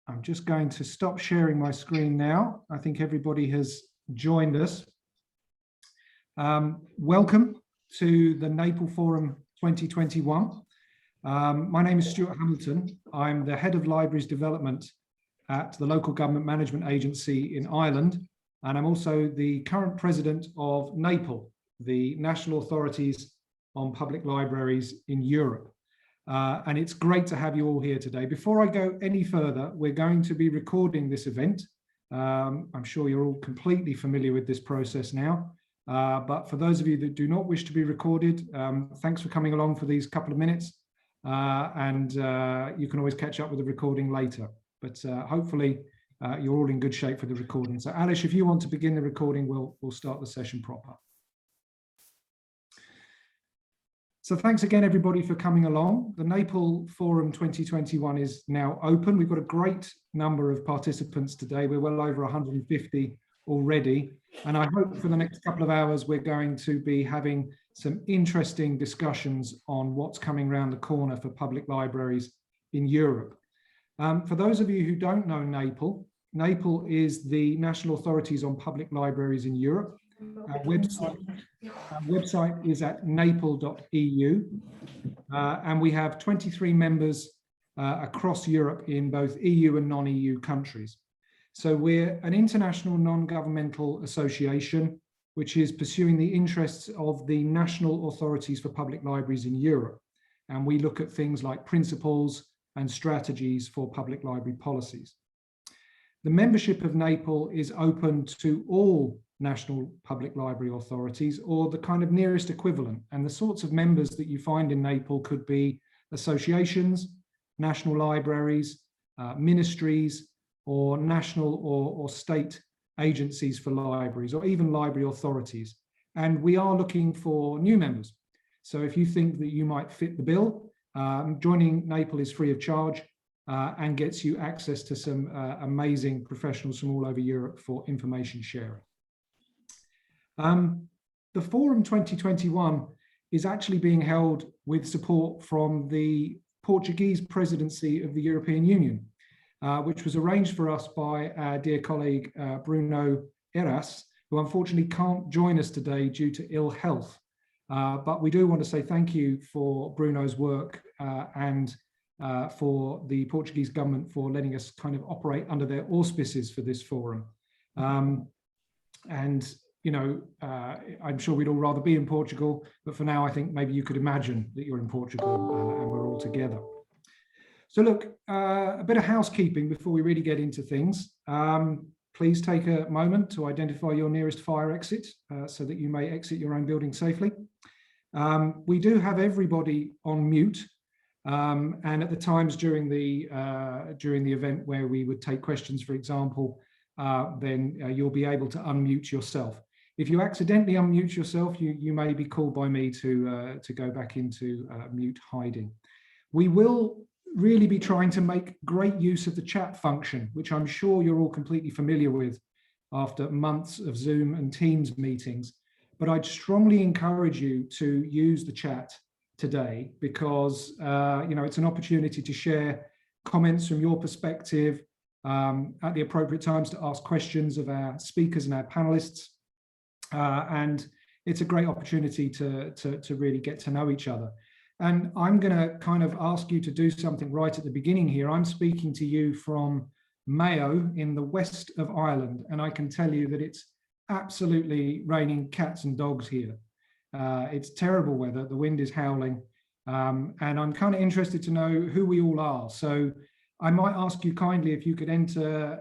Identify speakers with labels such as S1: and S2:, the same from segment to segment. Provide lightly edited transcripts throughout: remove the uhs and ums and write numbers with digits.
S1: I'm just going to stop sharing my screen now. I think everybody has joined us. Welcome to the NAPLE Forum 2021. My name is Stuart Hamilton. I'm the Head of Libraries Development at the Local Government Management Agency in Ireland, and I'm also the current President of NAPLE, the National Authorities on Public Libraries in Europe. And it's great to have you all here today. Before I go any further, we're going to be recording this event. I'm sure you're all completely familiar with this process now. But for those of you that do not wish to be recorded, thanks for coming along for these couple of minutes. And you can always catch up with the recording later. But hopefully you're all in good shape for the recording. So Alice, if you want to begin the recording, we'll start the session proper. So thanks again, everybody, for coming along. The NAPLE Forum 2021 is now open. We've got a great number of participants today. We're well over 150 already. And I hope for the next couple of hours, we're going to be having some interesting discussions on what's coming around the corner for public libraries in Europe. For those of you who don't know NAPLE, NAPLE is the National Authorities on Public Libraries in Europe. Our website is at naple.eu, and we have 23 members across Europe in both EU and non-EU countries. So we're an international non-governmental association which is pursuing the interests of the national authorities for public libraries in Europe. And we look at things like principles and strategies for public library policies. The membership of NAPLE is open to all national public library authorities, or the kind of nearest equivalent. And the sorts of members that you find in NAPLE could be associations, national libraries, ministries, or national or state agencies for libraries, or even library authorities. And we are looking for new members. So if you think that you might fit the bill, joining NAPLE is free of charge and gets you access to some amazing professionals from all over Europe for information sharing. The Forum 2021 is actually being held with support from the Portuguese presidency of the European Union, which was arranged for us by our dear colleague Bruno Heras, who unfortunately can't join us today due to ill health. But we do want to say thank you for Bruno's work and for the Portuguese government for letting us kind of operate under their auspices for this forum. And you know, I'm sure we'd all rather be in Portugal, but for now, I think maybe you could imagine that you're in Portugal and we're all together. So look, a bit of housekeeping before we really get into things. Please take a moment to identify your nearest fire exit so that you may exit your own building safely. We do have everybody on mute, and at the times during the event where we would take questions, for example, then you'll be able to unmute yourself. If you accidentally unmute yourself, you may be called by me to go back into mute hiding. We will really be trying to make great use of the chat function, which I'm sure you're all completely familiar with after months of Zoom and Teams meetings. But I'd strongly encourage you to use the chat today because you know, it's an opportunity to share comments from your perspective at the appropriate times, to ask questions of our speakers and our panelists. And it's a great opportunity to really get to know each other. And I'm going to kind of ask you to do something right at the beginning here. I'm speaking to you from Mayo in the west of Ireland, and I can tell you that it's absolutely raining cats and dogs here. It's terrible weather, the wind is howling, and I'm kind of interested to know who we all are. So I might ask you kindly if you could enter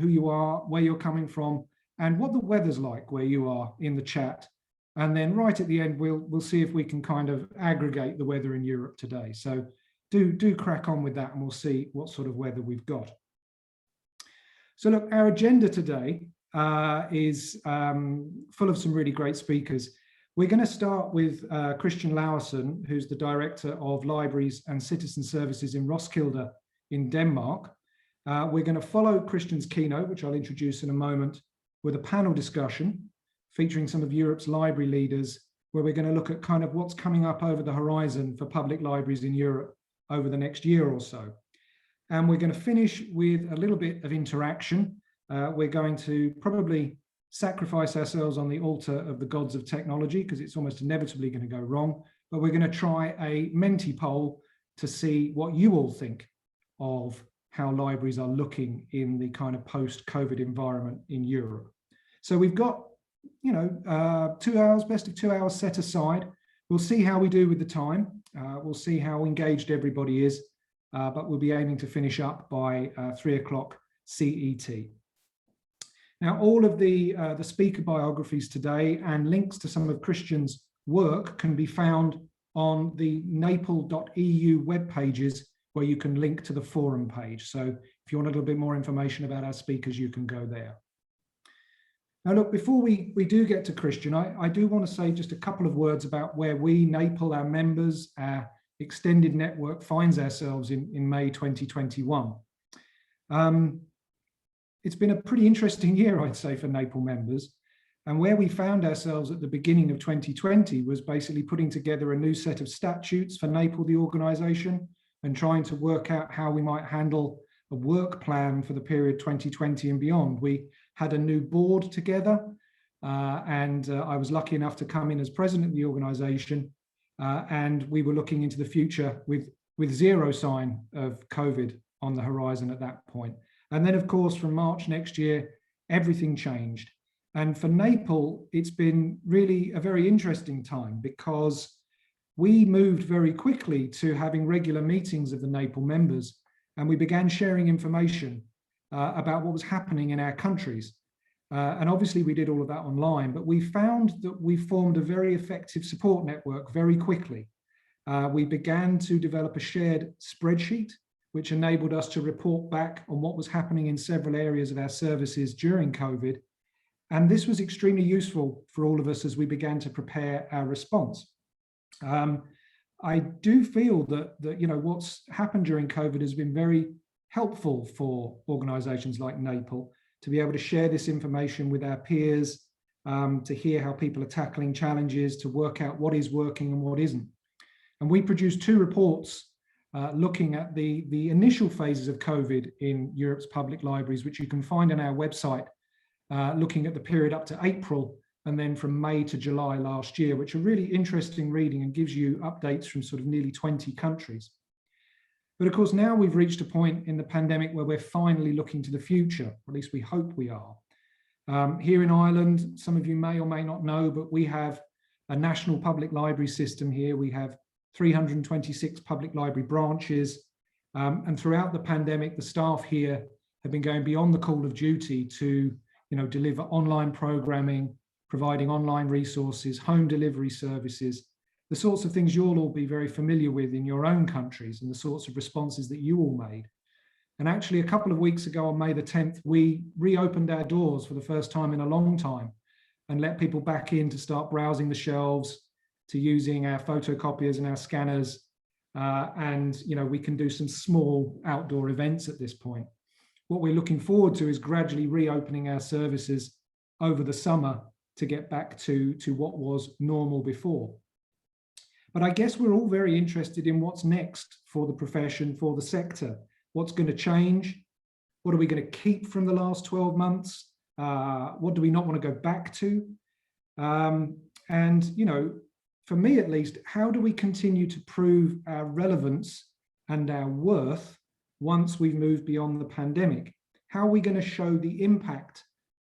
S1: who you are, where you're coming from, and what the weather's like where you are in the chat. And then right at the end, we'll see if we can kind of aggregate the weather in Europe today. So do crack on with that and we'll see what sort of weather we've got. So look, our agenda today is full of some really great speakers. We're going to start with Christian Lauersen, who's the Director of Libraries and Citizen Services in Roskilde in Denmark. We're going to follow Christian's keynote, which I'll introduce in a moment, with a panel discussion featuring some of Europe's library leaders, where we're going to look at kind of what's coming up over the horizon for public libraries in Europe over the next year or so. and we're going to finish with a little bit of interaction. We're going to probably sacrifice ourselves on the altar of the gods of technology, because it's almost inevitably going to go wrong, but we're going to try a Menti poll to see what you all think of how libraries are looking in the kind of post-COVID environment in Europe. So we've got, 2 hours, best of 2 hours set aside. We'll see how we do with the time. We'll see how engaged everybody is, but we'll be aiming to finish up by 3 o'clock CET. Now, all of the speaker biographies today and links to some of Christian's work can be found on the NAPLE.eu web pages, where you can link to the forum page. So if you want a little bit more information about our speakers, you can go there. Now, look, before we do get to Christian, I do want to say just a couple of words about where we, NAPLE, our members, our extended network, finds ourselves in May 2021. It's been a pretty interesting year, I'd say, for NAPLE members. And where we found ourselves at the beginning of 2020 was basically putting together a new set of statutes for NAPLE, the organisation, and trying to work out how we might handle a work plan for the period 2020 and beyond. We had a new board together, and I was lucky enough to come in as president of the organisation, and we were looking into the future with zero sign of COVID on the horizon at that point. And then, of course, from March next year, everything changed. And for NAPLE, it's been really a very interesting time, because we moved very quickly to having regular meetings of the NAPLE members, and we began sharing information about what was happening in our countries. And obviously we did all of that online, but we found that we formed a very effective support network very quickly. We began to develop a shared spreadsheet, which enabled us to report back on what was happening in several areas of our services during COVID. And this was extremely useful for all of us as we began to prepare our response. I do feel that what's happened during COVID has been very helpful for organisations like NAPLE to be able to share this information with our peers, to hear how people are tackling challenges, to work out what is working and what isn't. And we produced 2 reports looking at the initial phases of COVID in Europe's public libraries, which you can find on our website, looking at the period up to April and then from May to July last year, which are really interesting reading and gives you updates from sort of nearly 20 countries. But of course, now we've reached a point in the pandemic where we're finally looking to the future, or at least we hope we are. Here in Ireland, some of you may or may not know, but we have a national public library system here. We have 326 public library branches. And throughout the pandemic, the staff here have been going beyond the call of duty to deliver online programming, providing online resources, home delivery services, the sorts of things you'll all be very familiar with in your own countries and the sorts of responses that you all made. And actually, a couple of weeks ago on May the 10th, we reopened our doors for the first time in a long time and let people back in to start browsing the shelves, to using our photocopiers and our scanners. And we can do some small outdoor events at this point. What we're looking forward to is gradually reopening our services over the summer to get back to what was normal before. But I guess we're all very interested in what's next for the profession, for the sector. What's going to change? What are we going to keep from the last 12 months? What do we not want to go back to? For me at least, how do we continue to prove our relevance and our worth once we've moved beyond the pandemic? How are we going to show the impact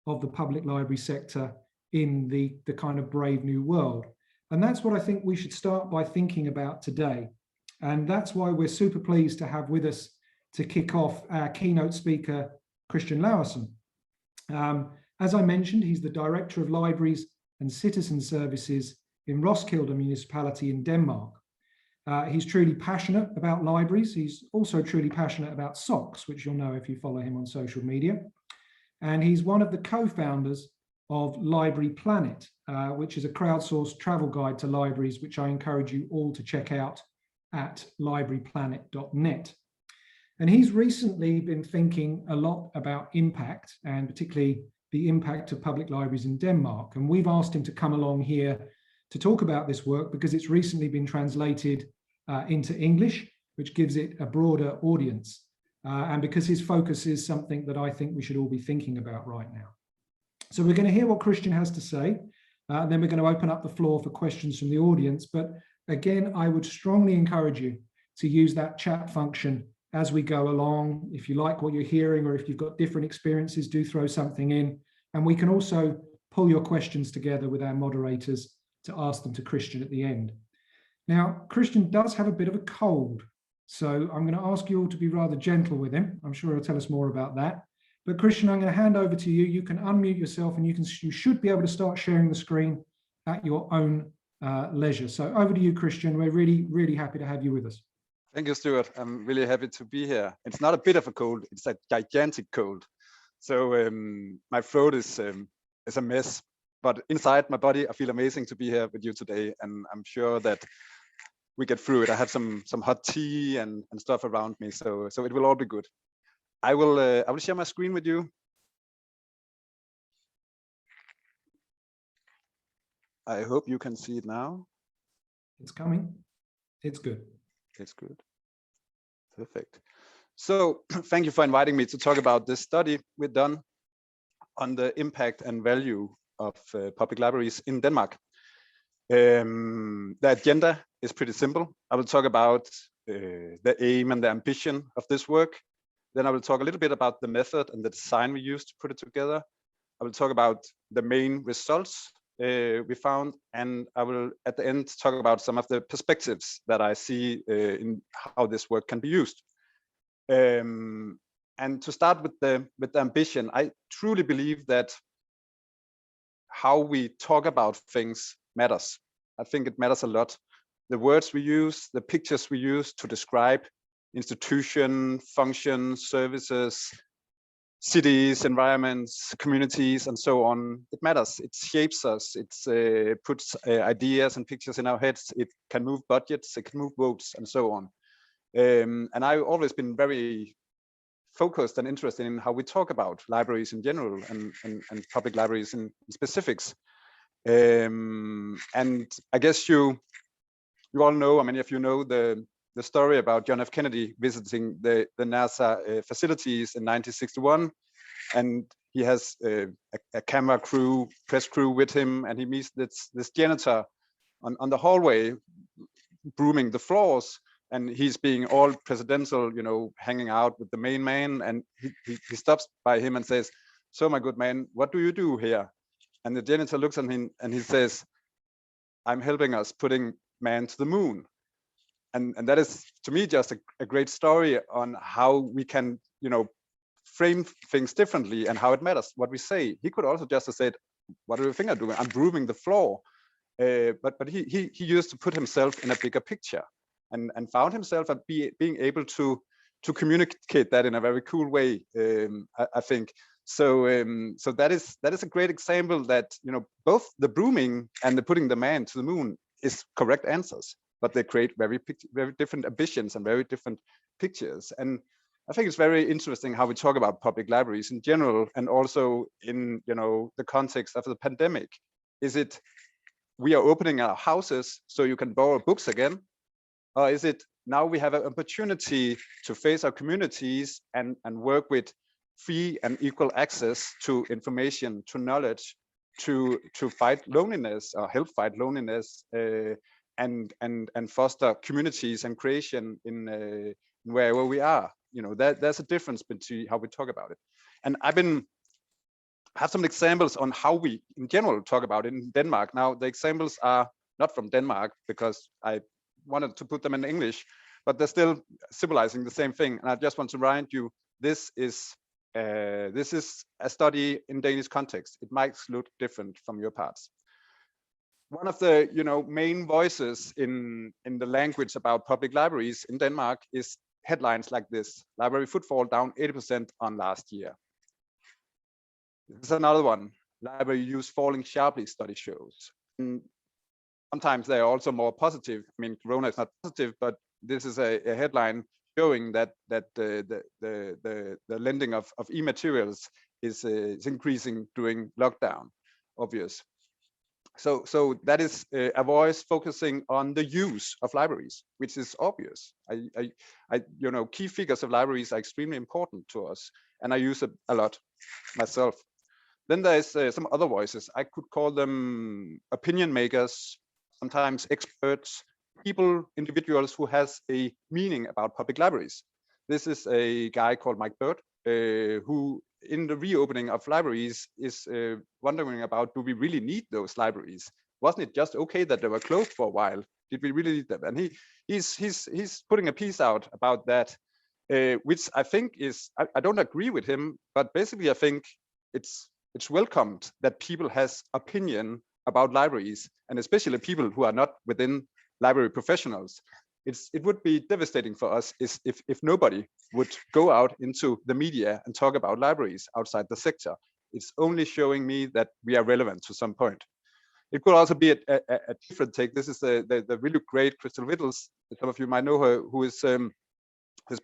S1: of the public library sector in the kind of brave new world? And that's what I think we should start by thinking about today. And that's why we're super pleased to have with us to kick off our keynote speaker, Christian Lauersen. As I mentioned, he's the Director of Libraries and Citizen Services in Roskilde Municipality in Denmark. He's truly passionate about libraries. He's also truly passionate about socks, which you'll know if you follow him on social media. And he's one of the co-founders of Library Planet, which is a crowdsourced travel guide to libraries, which I encourage you all to check out at libraryplanet.net. And he's recently been thinking a lot about impact, and particularly the impact of public libraries in Denmark. And we've asked him to come along here to talk about this work because it's recently been translated into English, which gives it a broader audience. and because his focus is something that I think we should all be thinking about right now. So we're going to hear what Christian has to say, and then we're going to open up the floor for questions from the audience. But again, I would strongly encourage you to use that chat function as we go along. If you like what you're hearing, or if you've got different experiences, do throw something in. And we can also pull your questions together with our moderators to ask them to Christian at the end. Now, Christian does have a bit of a cold, so I'm going to ask you all to be rather gentle with him. I'm sure he'll tell us more about that. But Christian, I'm going to hand over to you. You can unmute yourself, and you should be able to start sharing the screen at your own leisure. So over to you, Christian. We're really, really happy to have you with us.
S2: Thank you, Stuart. I'm really happy to be here. It's not a bit of a cold, it's a gigantic cold. So my throat is a mess, but inside my body, I feel amazing to be here with you today. And I'm sure that we get through it. I have some hot tea and stuff around me, so it will all be good. I will share my screen with you. I hope you can see it now.
S1: It's coming. It's good.
S2: It's good. Perfect. So thank you for inviting me to talk about this study we've done on the impact and value of public libraries in Denmark. The agenda is pretty simple. I will talk about the aim and the ambition of this work. Then I will talk a little bit about the method and the design we used to put it together. I will talk about the main results we found, and I will at the end talk about some of the perspectives that I see in how this work can be used. And to start with the ambition, I truly believe that how we talk about things matters. I think it matters a lot. The words we use, the pictures we use to describe institution, functions, services, cities, environments, communities, and so on. It matters. It shapes us. It puts ideas and pictures in our heads. It can move budgets. It can move votes, and so on. And I've always been very focused and interested in how we talk about libraries in general and public libraries in specifics. And I guess you all know, many of you know the story about John F. Kennedy visiting the NASA facilities in 1961, and he has a camera crew, press crew with him, and he meets this janitor on the hallway, brooming the floors, and he's being all presidential, you know, hanging out with the main man, and he stops by him and says, "So, my good man, what do you do here?" And the janitor looks at him and he says, "I'm helping us putting man to the moon." And that is, to me, just a great story on how we can, you know, frame things differently and how it matters what we say. He could also just have said, "What do you think I'm doing? I'm brooming the floor." But he used to put himself in a bigger picture and found himself being able to communicate that in a very cool way, I think. So that is a great example that, you know, both the brooming and the putting the man to the moon is correct answers, but they create very different ambitions and very different pictures. And I think it's very interesting how we talk about public libraries in general, and also in, you know, the context of the pandemic. Is it we are opening our houses so you can borrow books again? Or is it now we have an opportunity to face our communities and work with free and equal access to information, to knowledge, to fight loneliness or help fight loneliness, and foster communities and creation in wherever we are? You know, there's a difference between how we talk about it. And I have some examples on how we in general talk about it in Denmark. Now, the examples are not from Denmark because I wanted to put them in English, but they're still symbolizing the same thing. And I just want to remind you, this is a study in Danish context. It might look different from your parts. One of the, you know, main voices in the language about public libraries in Denmark is headlines like this: "Library footfall down 80% on last year." This is another one: "Library use falling sharply, study shows." And sometimes they are also more positive. I mean, Corona is not positive, but this is a headline showing that the lending of e-materials is increasing during lockdown. Obvious. So that is a voice focusing on the use of libraries, which is obvious. Key figures of libraries are extremely important to us, and I use it a lot myself. Then there's some other voices. I could call them opinion makers, sometimes experts, people, individuals who has a meaning about public libraries. This is a guy called 𝗪𝗵𝘁𝗵𝗿, who in the reopening of libraries is wondering about, do we really need those libraries? Wasn't it just okay that they were closed for a while? Did we really need them? And he's putting a piece out about that, which I think is, I don't agree with him, but basically I think it's welcomed that people has opinion about libraries, and especially people who are not within library professionals. It would be devastating for us if nobody would go out into the media and talk about libraries outside the sector. It's only showing me that we are relevant to some point. It could also be a different take. This is the really great 𝗪𝗂𝘁 some of you might know her, who is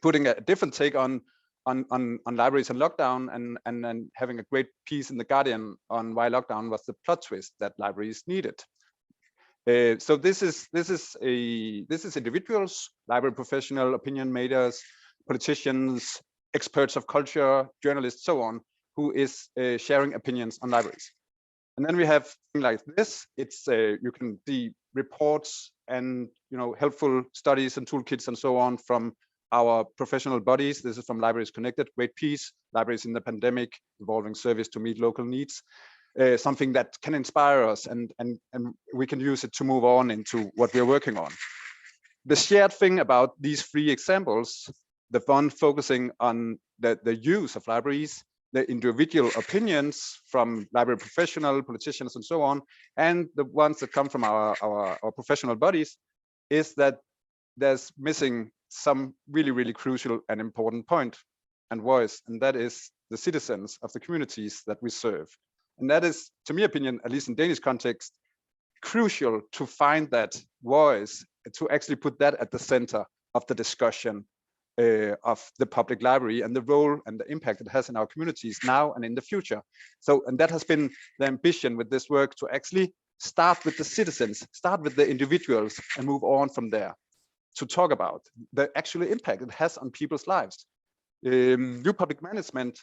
S2: putting a different take on libraries and lockdown, and then having a great piece in the Guardian on why lockdown was the plot twist that libraries needed. So this is individuals, library professional, opinion makers, politicians, experts of culture, journalists, so on, who is sharing opinions on libraries. And then we have things like this. It's you can see reports and helpful studies and toolkits and so on from our professional bodies. This is from Libraries Connected, great piece, Libraries in the Pandemic, Evolving Service to Meet Local Needs. Something that can inspire us, and we can use it to move on into what we're working on. The shared thing about these three examples, the one focusing on the use of libraries, the individual opinions from library professional, politicians, and so on, and the ones that come from our professional bodies, is that there's missing some really crucial and important point and voice, and that is the citizens of the communities that we serve. And that is, to my opinion, at least in Danish context, crucial to find that voice, to actually put that at the center of the discussion of the public library and the role and the impact it has in our communities now and in the future. So, and that has been the ambition with this work, to actually start with the citizens, start with the individuals, and move on from there to talk about the actual impact it has on people's lives. New public management,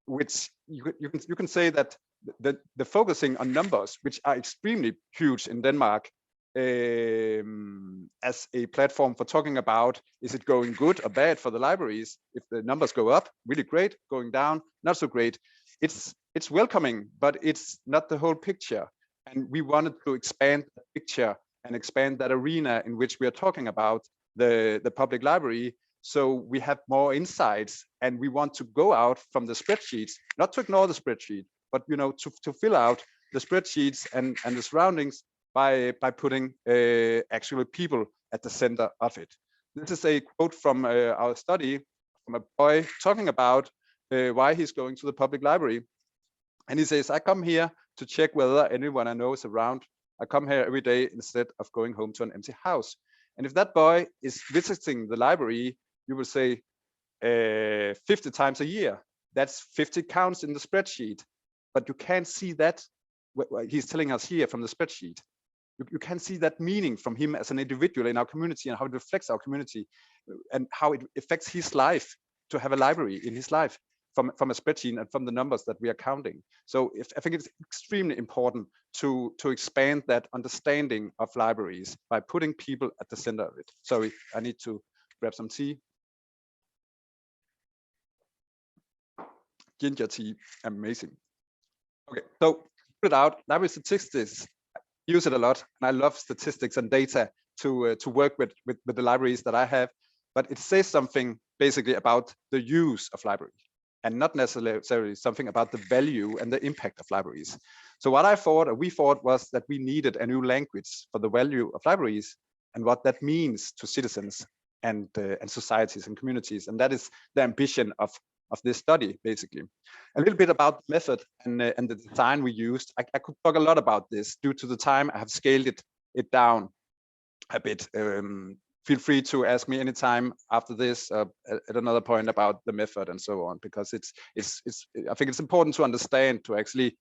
S2: which you can say that the focusing on numbers, which are extremely huge in Denmark, as a platform for talking about, is it going good or bad for the libraries? If the numbers go up, really great. Going down, not so great. It's welcoming, but it's not the whole picture. And we wanted to expand the picture and expand that arena in which we are talking about the public library, so we have more insights, and we want to go out from the spreadsheets, not to ignore the spreadsheet, but to fill out the spreadsheets and the surroundings by putting actual people at the center of it. This is a quote from our study, from a boy talking about why he's going to the public library. And he says, I come here to check whether anyone I know is around. I come here every day instead of going home to an empty house. And if that boy is visiting the library, you will say 50 times a year. That's 50 counts in the spreadsheet. But you can't see that, what he's telling us here from the spreadsheet. You can see that meaning from him as an individual in our community, and how it reflects our community, and how it affects his life to have a library in his life from a spreadsheet and from the numbers that we are counting. So I think it's extremely important to expand that understanding of libraries by putting people at the center of it. Sorry, I need to grab some tea. Ginger tea, amazing. Okay, so put it out. Library statistics, use it a lot, and I love statistics and data to work with the libraries that I have. But it says something basically about the use of libraries, and not necessarily something about the value and the impact of libraries. So what I thought, or we thought, was that we needed a new language for the value of libraries and what that means to citizens and societies and communities. And that is the ambition of this study, basically. A little bit about the method and the design we used. I could talk a lot about this. Due to the time, I have scaled it down a bit. Feel free to ask me anytime after this at another point about the method and so on, because I think it's important to understand, to actually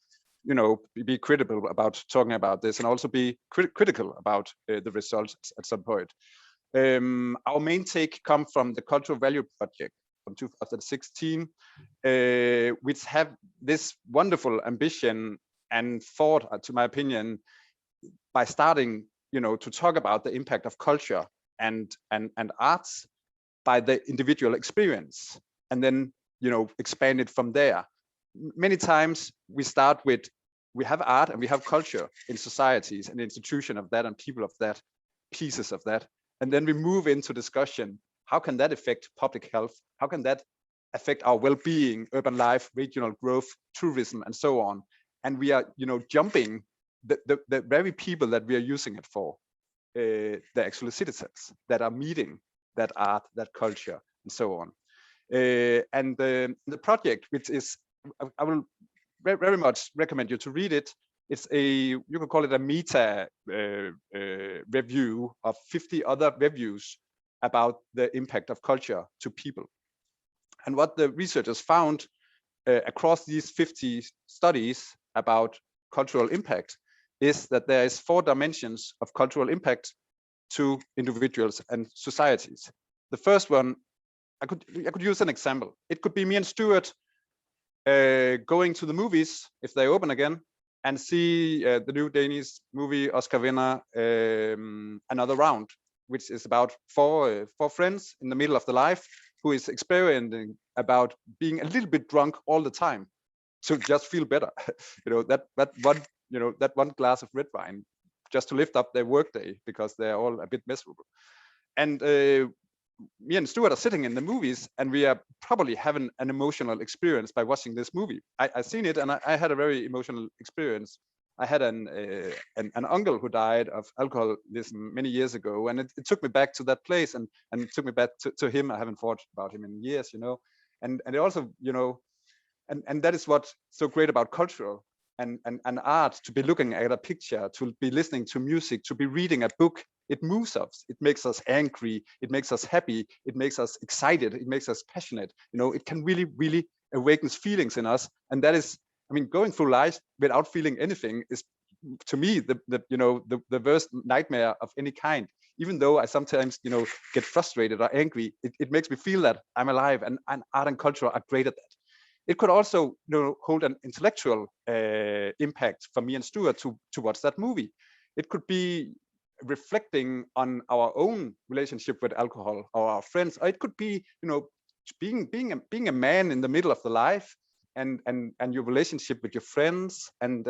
S2: be critical about talking about this, and also be critical about the results at some point. Our main take come from the Cultural Value Project from 2016, which have this wonderful ambition and thought, to my opinion, by starting, to talk about the impact of culture and arts by the individual experience, and then, expand it from there. Many times we start with, we have art and we have culture in societies and institution of that and people of that, pieces of that. And then we move into discussion, how can that affect public health? How can that affect our well-being, urban life, regional growth, tourism, and so on? And we are, jumping the very people that we are using it for, the actual citizens that are meeting that art, that culture, and so on. And the project, which is, I will very much recommend you to read it. It's you can call it a meta review of 50 other reviews about the impact of culture to people. And what the researchers found across these 50 studies about cultural impact is that there is 4 dimensions of cultural impact to individuals and societies. The first one, I could use an example. It could be me and Stuart going to the movies, if they open again, and see the new Danish movie 𝗧𝗸𝗯𝗿𝗿 Another Round, which is about four friends in the middle of the life who is experiencing about being a little bit drunk all the time to just feel better. That one glass of red wine just to lift up their workday because they're all a bit miserable. And me and Stuart are sitting in the movies, and we are probably having an emotional experience by watching this movie. I seen it, and I had a very emotional experience. I had an uncle who died of alcoholism many years ago, and it took me back to that place, and it took me back to him. I haven't thought about him in years, and it also, and that is what's so great about cultural and art, to be looking at a picture, to be listening to music, to be reading a book. It moves us, it makes us angry, it makes us happy, it makes us excited, it makes us passionate. It can really, really awakens feelings in us. And that is, going through life without feeling anything is, to me, the worst nightmare of any kind. Even though I sometimes, get frustrated or angry, it makes me feel that I'm alive, and art and culture are great at that. It could also, hold an intellectual impact for me and Stuart towards that movie. It could be reflecting on our own relationship with alcohol or our friends, or it could be, being a man in the middle of the life, and your relationship with your friends, and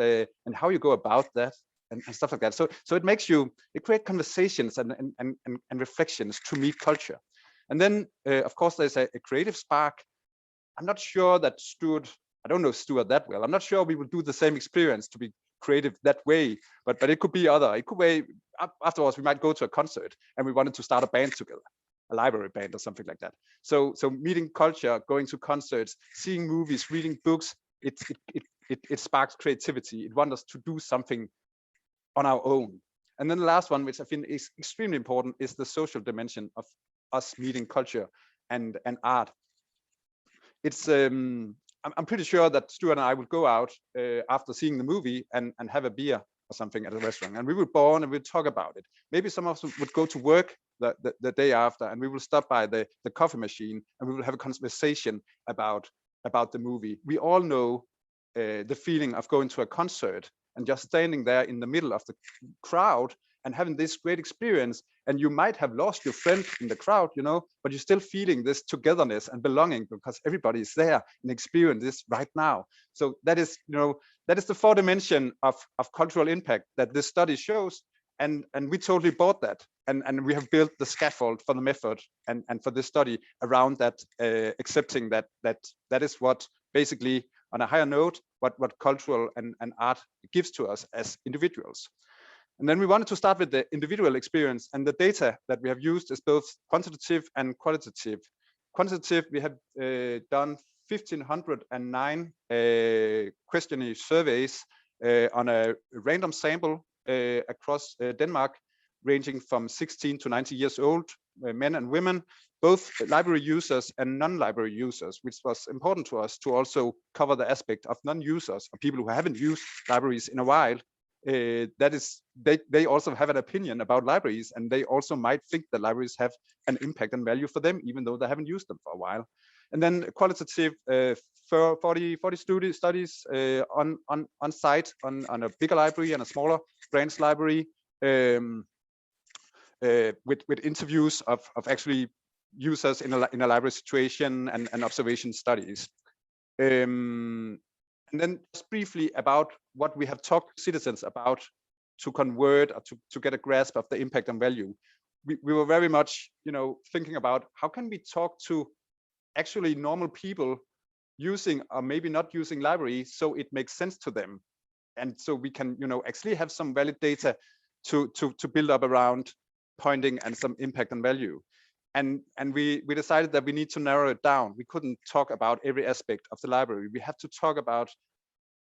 S2: how you go about that, and stuff like that. So it creates conversations and reflections to meet culture. And then of course there's a creative spark. I'm not sure that I don't know Stuart that well. I'm not sure we will do the same experience to be creative that way, but it could be other. It could be afterwards we might go to a concert and we wanted to start a band together, a library band or something like that. So meeting culture, going to concerts, seeing movies, reading books, it sparks creativity. It wants us to do something on our own. And then the last one, which I think is extremely important, is the social dimension of us meeting culture and art. It's I'm pretty sure that Stuart and I would go out after seeing the movie and have a beer or something at a restaurant, and we would bond and we'd talk about it. Maybe some of us would go to work the day after, and we will stop by the coffee machine and we will have a conversation about the movie. We all know the feeling of going to a concert and just standing there in the middle of the crowd and having this great experience. And you might have lost your friend in the crowd, but you're still feeling this togetherness and belonging because everybody is there and experience this right now. So that is, that is the 4th dimension of cultural impact that this study shows. And we totally bought that. And we have built the scaffold for the method and for this study around that, accepting that is what basically, on a higher note, what cultural and art gives to us as individuals. And then we wanted to start with the individual experience, and the data that we have used is both quantitative and qualitative. Quantitative, we have done 1,509 questionnaire surveys on a random sample across Denmark, ranging from 16 to 90 years old, men and women, both library users and non-library users, which was important to us to also cover the aspect of non-users, or people who haven't used libraries in a while. That is, they also have an opinion about libraries, and they also might think that libraries have an impact and value for them, even though they haven't used them for a while. And then qualitative 40 studies on site on a bigger library and a smaller branch library, with interviews of actually users in a library situation and observation studies. And then just briefly about what we have talked to citizens about to convert or to get a grasp of the impact and value. We were very much, thinking about how can we talk to actually normal people using or maybe not using libraries so it makes sense to them, and so we can, actually have some valid data to build up around pointing and some impact and value. And we decided that we need to narrow it down. We couldn't talk about every aspect of the library. We have to talk about,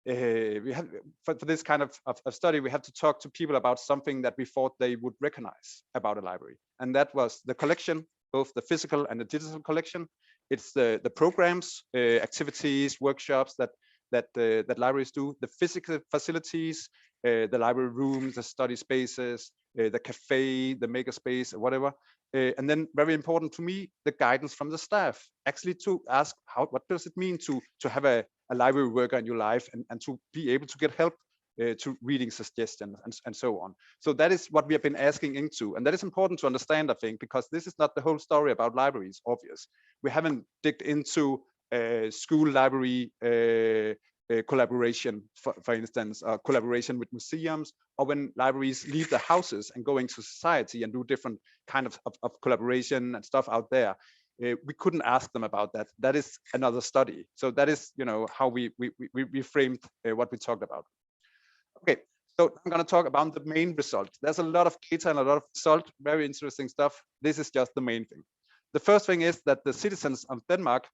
S2: for this kind of study, we have to talk to people about something that we thought they would recognize about a library. And that was the collection, both the physical and the digital collection. It's the programs, activities, workshops that libraries do, the physical facilities, the library rooms, the study spaces, the cafe, the makerspace, or whatever. And then very important to me, the guidance from the staff, actually to ask what does it mean to have a library worker in your life, and to be able to get help to reading suggestions and so on. So that is what we have been asking into, and that is important to understand, I think, because this is not the whole story about libraries, obvious. We haven't digged into school library collaboration, for instance, collaboration with museums, or when libraries leave their houses and go into society and do different kind of collaboration and stuff out there. We couldn't ask them about that. That is another study. So that is, how we framed what we talked about. Okay, so I'm going to talk about the main result. There's a lot of data and a lot of result, very interesting stuff. This is just the main thing. The first thing is that the citizens of Denmark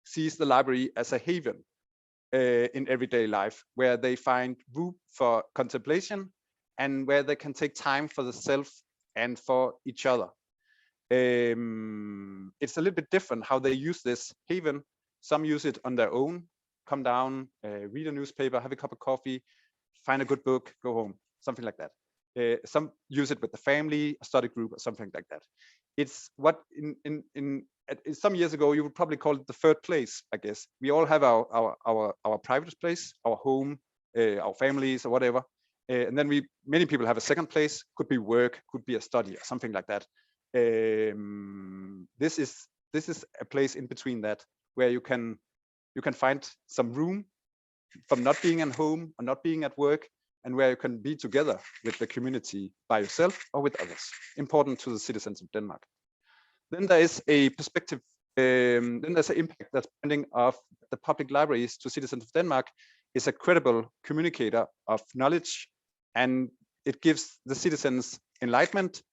S2: sees the library as a haven in everyday life, where they find room for contemplation and where they can take time for the self and for each other. It's a little bit different how they use this haven. Some use it on their own, come down, read a newspaper, have a cup of coffee, find a good book, go home, something like that. Some use it with the family, a study group, or something like that. It's what some years ago you would probably call it the third place, I guess. We all have our private place, our home, our families, or whatever, and then many people have a second place. Could be work, could be a study, or something like that. This is a place in between that, where you can find some room from not being at home or not being at work, and where you can be together with the community by yourself or with others. Important to the citizens of Denmark. Then there is a perspective, then there's an impact that's pointing of the public libraries to citizens of Denmark is a credible communicator of knowledge, and it gives the citizens enlightenment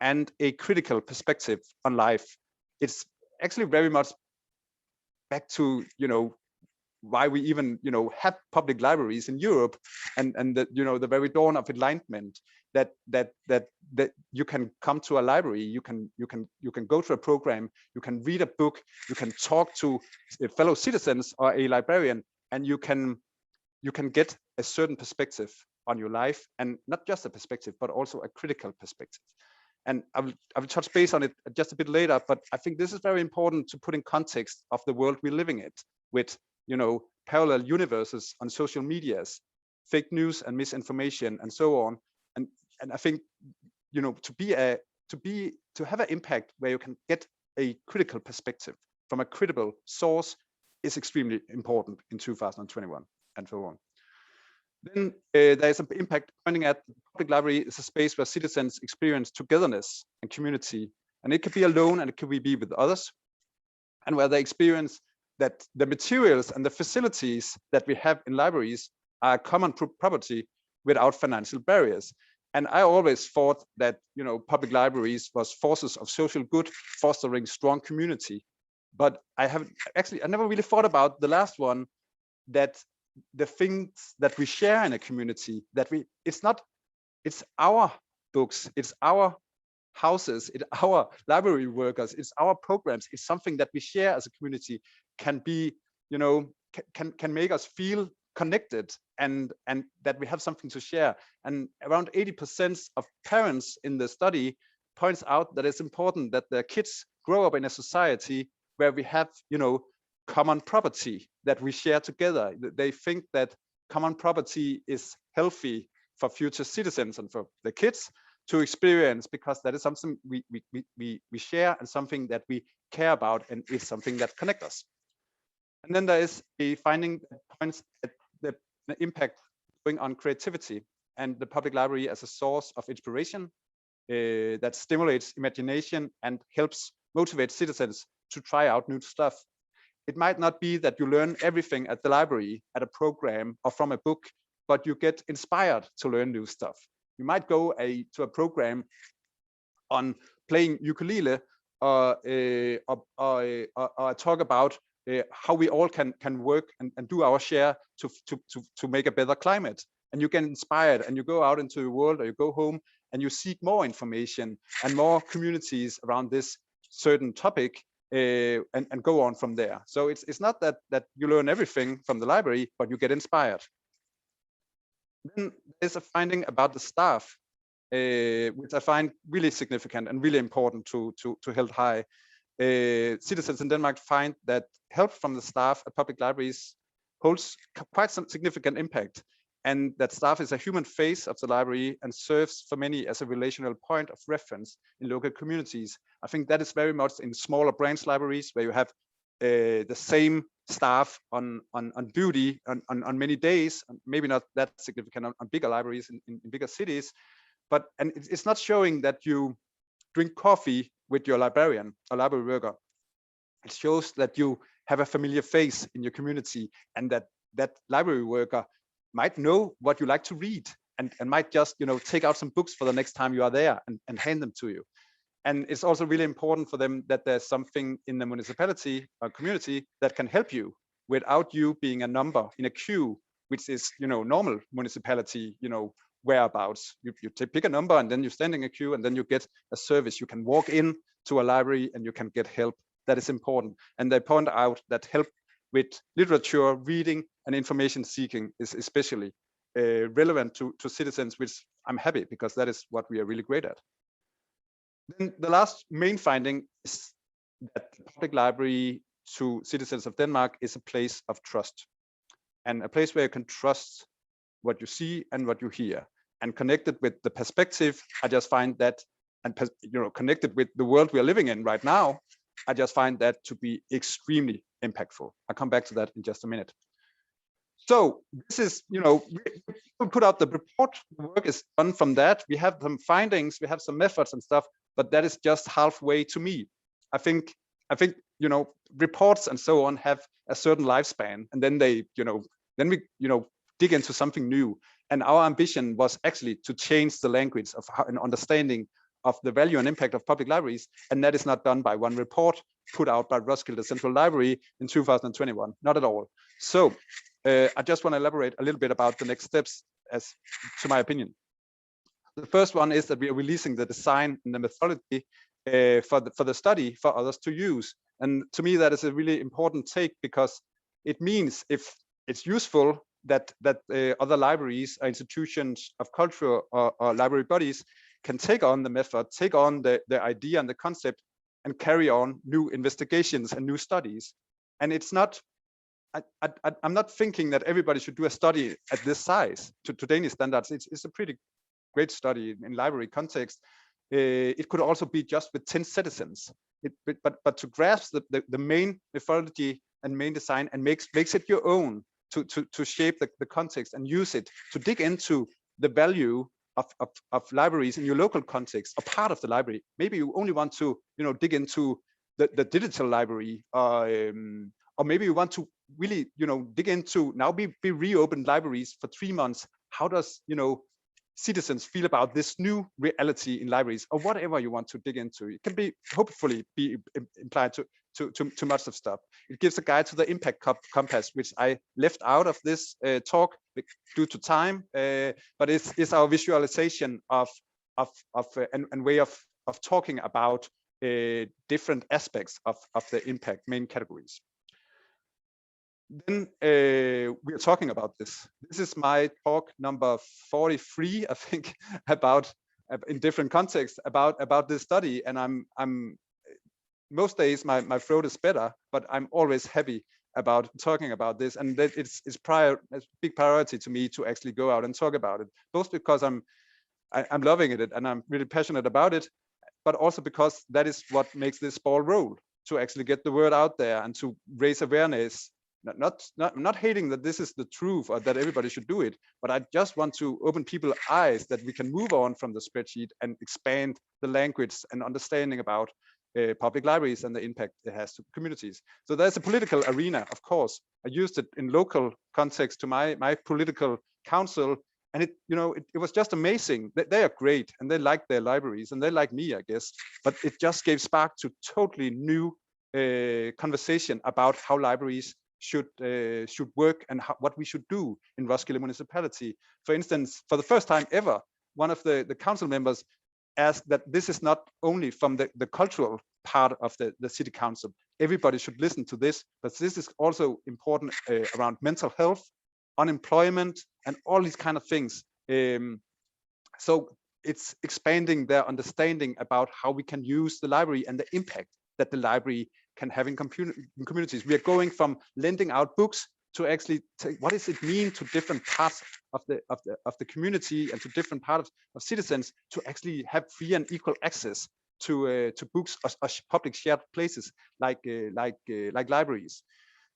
S2: and a critical perspective on life. It's actually very much back to, why we even, have public libraries in Europe, and the, the very dawn of enlightenment, that you can come to a library, you can go to a program, you can read a book, you can talk to fellow citizens or a librarian, and you can get a certain perspective on your life, and not just a perspective, but also a critical perspective. And I will touch base on it just a bit later, but I think this is very important to put in context of the world we're living in, with parallel universes on social medias, fake news and misinformation, and so on. And I think to have an impact where you can get a critical perspective from a credible source is extremely important in 2021 and so on. Then there is an impact pointing at the public library is a space where citizens experience togetherness and community, and it could be alone and it could be with others, and where they experience that the materials and the facilities that we have in libraries are common property without financial barriers. And I always thought that public libraries was forces of social good, fostering strong community. But I never really thought about the last one, that the things that we share in a community, it's our books, it's our houses, it's our library workers, it's our programs, it's something that we share as a community, can be, you know, can make us feel connected and that we have something to share. And around 80% of parents in the study points out that it's important that their kids grow up in a society where we have, you know, common property that we share together. They think that common property is healthy for future citizens and for the kids to experience, because that is something we share and something that we care about, and it's something that connects us. And then there is a finding that points at the impact going on creativity and the public library as a source of inspiration that stimulates imagination and helps motivate citizens to try out new stuff. It might not be that you learn everything at the library, at a program or from a book, but you get inspired to learn new stuff. You might go to a program on playing ukulele or talk about how we all can work and do our share to make a better climate. And you get inspired and you go out into the world, or you go home and you seek more information and more communities around this certain topic, and go on from there. So it's not that you learn everything from the library, but you get inspired. Then there's a finding about the staff, which I find really significant and really important to 𝗧𝗸𝗿. Citizens in Denmark find that help from the staff at public libraries holds quite some significant impact, and that staff is a human face of the library and serves for many as a relational point of reference in local communities. I think that is very much in smaller branch libraries where you have the same staff on duty on many days, and maybe not that significant on bigger libraries in bigger cities. But it's not showing that you drink coffee with your librarian or library worker. It shows that you have a familiar face in your community, and that library worker might know what you like to read and might just, you know, take out some books for the next time you are there and hand them to you. And it's also really important for them that there's something in the municipality or community that can help you without you being a number in a queue, which is, you know, normal municipality, you know, whereabouts. You pick a number and then you stand in a queue and then you get a service. You can walk in to a library and you can get help. That is important. And they point out that help with literature, reading, and information seeking is especially relevant to citizens, which I'm happy, because that is what we are really great at. Then the last main finding is that the public library to citizens of Denmark is a place of trust, and a place where you can trust what you see and what you hear, and connected with the perspective. I just find that, and you know, connected with the world we are living in right now, I just find that to be extremely impactful. I'll come back to that in just a minute. So this is, you know, we put out the report. The work is done from that. We have some findings, we have some methods and stuff, but that is just halfway to me. I think, you know, reports and so on have a certain lifespan, and then they, you know, then we, you know, dig into something new. And our ambition was actually to change the language of how, an understanding of the value and impact of public libraries, and that is not done by one report put out by Roskilde Central Library in 2021, not at all. So I just want to elaborate a little bit about the next steps, as to my opinion. The first one is that we are releasing the design and the methodology for the study for others to use. And to me, that is a really important take, because it means if it's useful that other libraries or institutions of culture or library bodies can take on the method, take on the idea and the concept, and carry on new investigations and new studies. And it's not, I'm not thinking that everybody should do a study at this size to Danish standards. It's a pretty great study in library context. It could also be just with 10 citizens. But to grasp the main methodology and main design and makes it your own, to shape the context and use it to dig into the value of libraries in your local context, a part of the library. Maybe you only want to, you know, dig into the digital library, or maybe you want to really, you know, dig into, now be reopened libraries for 3 months. How does, you know, citizens feel about this new reality in libraries, or whatever you want to dig into? It can be, hopefully, be implied to much of stuff. It gives a guide to the impact compass, which I left out of this talk due to time, but it's our visualization of and way of of talking about different aspects of the impact main categories. Then we are talking about this. This is my talk number 43, I think, about in different contexts about this study. And I'm most days my throat is better, but I'm always happy about talking about this. And that it's a big priority to me to actually go out and talk about it, both because I'm loving it and I'm really passionate about it, but also because that is what makes this ball roll, to actually get the word out there and to raise awareness. Not hating that this is the truth or that everybody should do it, but I just want to open people's eyes that we can move on from the spreadsheet and expand the language and understanding about public libraries and the impact it has to communities. So there's a political arena, of course. I used it in local context to my political council, and it was just amazing. They are great and they like their libraries and they like me, I guess. But it just gave spark to totally new conversation about how libraries should work and what we should do in Roskilde Municipality. For instance, for the first time ever, one of the council members asked that this is not only from the cultural part of the city council. Everybody should listen to this, but this is also important around mental health, unemployment, and all these kind of things. So it's expanding their understanding about how we can use the library and the impact that the library can have in communities. We are going from lending out books to actually take what does it mean to different parts of the community and to different parts of citizens to actually have free and equal access to books or public shared places like libraries.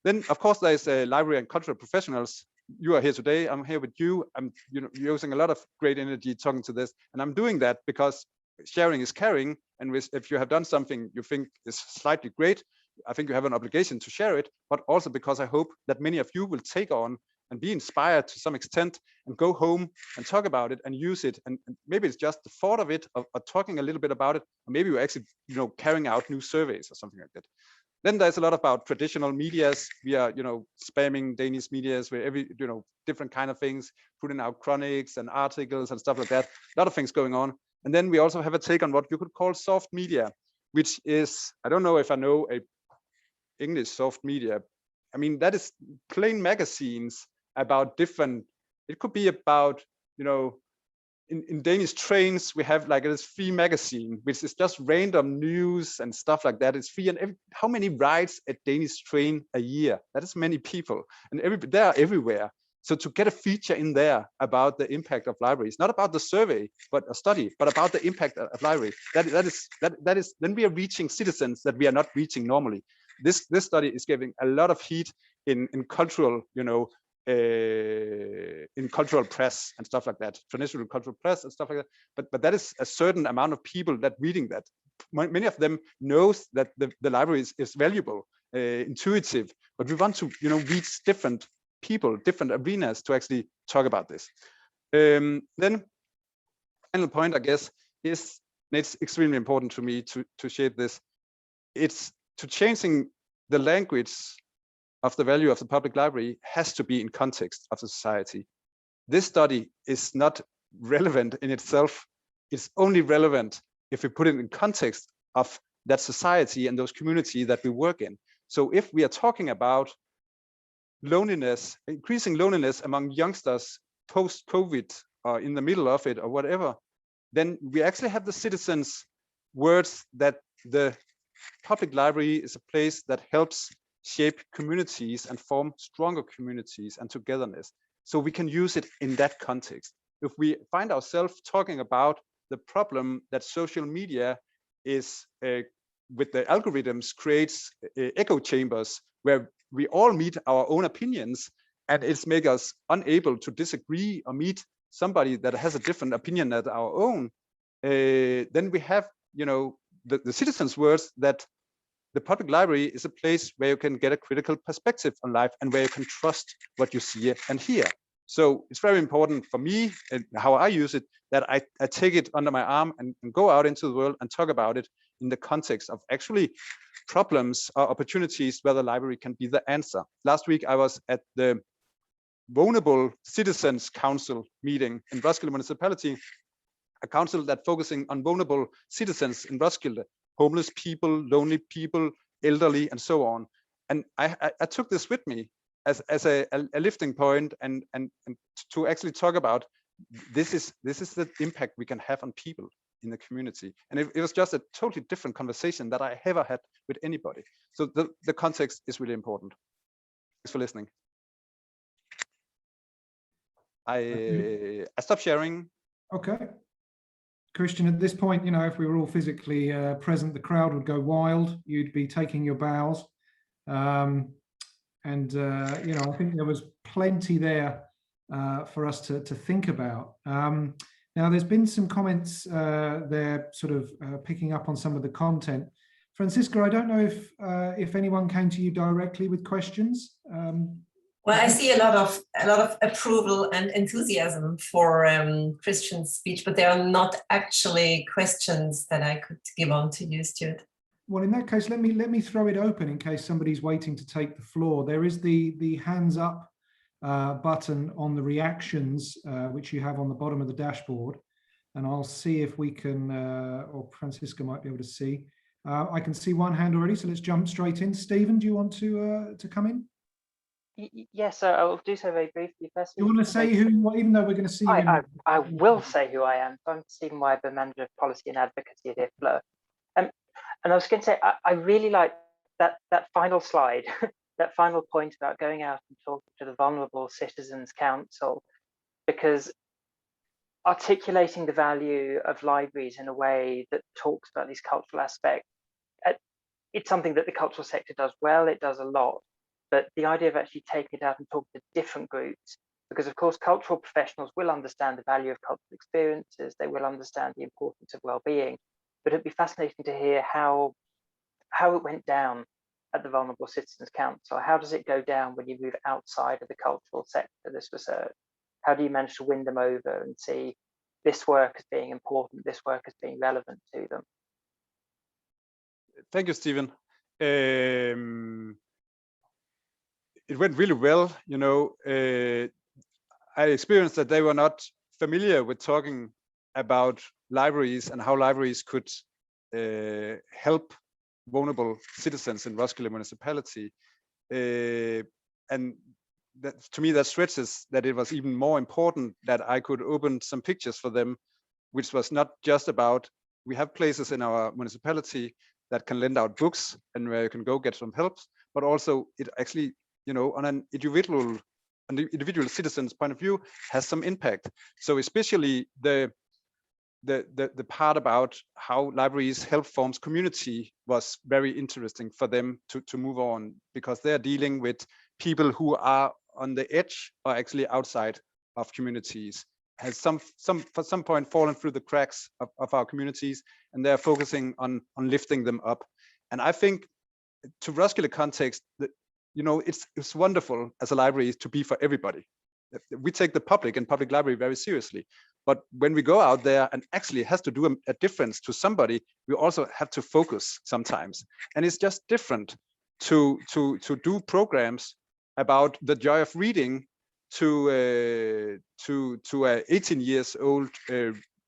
S2: Then of course there's library and cultural professionals. You are here today. I'm here with you. I'm using a lot of great energy talking to this, and I'm doing that because sharing is caring. And if you have done something you think is slightly great, I think you have an obligation to share it, but also because I hope that many of you will take on and be inspired to some extent and go home and talk about it and use it. And maybe it's just the thought of it, or talking a little bit about it, or maybe you're actually carrying out new surveys or something like that. Then there's a lot about traditional medias. We are spamming Danish medias where every different kind of things, putting out chronics and articles and stuff like that. A lot of things going on. And then we also have a take on what you could call soft media, which is, I don't know if I know a English soft media. I mean, that is plain magazines about different, it could be about, in Danish trains, we have like this free magazine, which is just random news and stuff like that. It's free. And how many rides a Danish train a year? That is many people, and they are everywhere. So to get a feature in there about the impact of libraries, not about the survey, but a study, but about the impact of library, that is, then we are reaching citizens that we are not reaching normally. This study is giving a lot of heat in cultural, in cultural press and stuff like that, traditional cultural press and stuff like that. But that is a certain amount of people that reading that. Many of them knows that the library is valuable, intuitive, but we want to reach different people, different arenas to actually talk about this. Then final point, I guess, is, and it's extremely important to me to shape this, it's to changing the language of the value of the public library has to be in context of the society. This study is not relevant in itself. It's only relevant if we put it in context of that society and those communities that we work in. So if we are talking about loneliness, increasing loneliness among youngsters post-COVID or in the middle of it or whatever, then we actually have the citizens' words that the public library is a place that helps shape communities and form stronger communities and togetherness. So we can use it in that context. If we find ourselves talking about the problem that social media is with the algorithms creates echo chambers where we all meet our own opinions, and it's make us unable to disagree or meet somebody that has a different opinion than our own, then we have the citizens' words that the public library is a place where you can get a critical perspective on life and where you can trust what you see and hear. So it's very important for me and how I use it that I take it under my arm and go out into the world and talk about it in the context of actually problems or opportunities where the library can be the answer. Last week, I was at the Vulnerable Citizens Council meeting in Roskilde Municipality, a council that focusing on vulnerable citizens in Roskilde, homeless people, lonely people, elderly, and so on. And I took this with me as a lifting point, and to actually talk about this is the impact we can have on people in the community. And it was just a totally different conversation that I ever had with anybody. So the context is really important. Thanks for listening. I stopped sharing.
S1: Okay. Christian, at this point, you know, if we were all physically present, the crowd would go wild. You'd be taking your bows. You know, I think there was plenty there for us to think about. Now, there's been some comments there sort of picking up on some of the content. Franziska, I don't know if anyone came to you directly with questions.
S3: Well, I see a lot of approval and enthusiasm for Christian's speech, but there are not actually questions that I could give on to you, Stuart.
S1: Well, in that case, let me throw it open in case somebody's waiting to take the floor. There is the hands up button on the reactions, which you have on the bottom of the dashboard, and I'll see if we can, or Franziska might be able to see. I can see one hand already, so let's jump straight in. Stephen, do you want to come in?
S4: Yes, I will do so very briefly. First,
S1: you want to say who you are, even though we're going to see you?
S4: I will say who I am. I'm 𝗪𝗵𝘁, Manager of Policy and Advocacy at 𝗓𝗶𝗀𝗁. And I was going to say, I really like that final slide, that final point about going out and talking to the Vulnerable Citizens Council, because articulating the value of libraries in a way that talks about these cultural aspects, it's something that the cultural sector does well, it does a lot. But the idea of actually taking it out and talking to different groups, because of course cultural professionals will understand the value of cultural experiences, they will understand the importance of well-being, but it'd be fascinating to hear how it went down at the Vulnerable Citizens Council. How does it go down when you move outside of the cultural sector, this research? How do you manage to win them over and see this work as being important, this work as being relevant to them?
S2: Thank you, Stephen. It went really well. You know, I experienced that they were not familiar with talking about libraries and how libraries could help vulnerable citizens in Roskilde Municipality. And that, to me, that stretches that it was even more important that I could open some pictures for them, which was not just about, we have places in our municipality that can lend out books and where you can go get some help, but also it actually, you know, on an individual citizen's point of view has some impact. So especially the part about how libraries help forms community was very interesting for them to move on, because they're dealing with people who are on the edge or actually outside of communities, has for some point fallen through the cracks of our communities, and they're focusing on lifting them up. And I think to Roskilde context, that, you know, it's wonderful as a library to be for everybody. We take the public and public library very seriously, but when we go out there and actually has to do a difference to somebody, we also have to focus sometimes. And it's just different to do programs about the joy of reading to a 18-year-old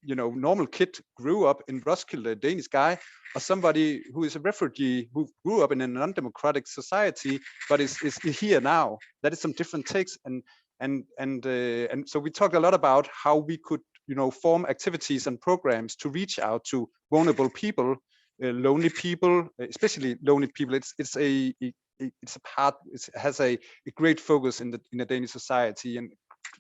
S2: you know, normal kid grew up in Roskilde, a Danish guy, or somebody who is a refugee who grew up in a non-democratic society but is here now. That is some different takes, and so we talked a lot about how we could, you know, form activities and programs to reach out to vulnerable people, lonely people, especially lonely people. It's a part. It has a great focus in the Danish society, and,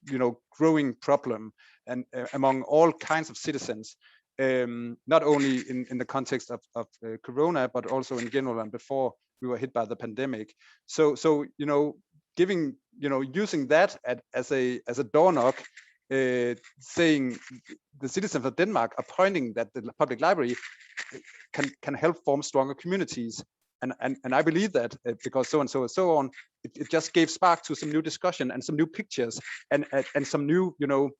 S2: you know, growing problem and among all kinds of citizens, not only in the context of Corona, but also in general and before we were hit by the pandemic. So you know, giving, you know, using that as a door knock, saying the citizens of Denmark are pointing that the public library can help form stronger communities. And I believe that because so and so and so on, it just gave spark to some new discussion and some new pictures and some new, you know,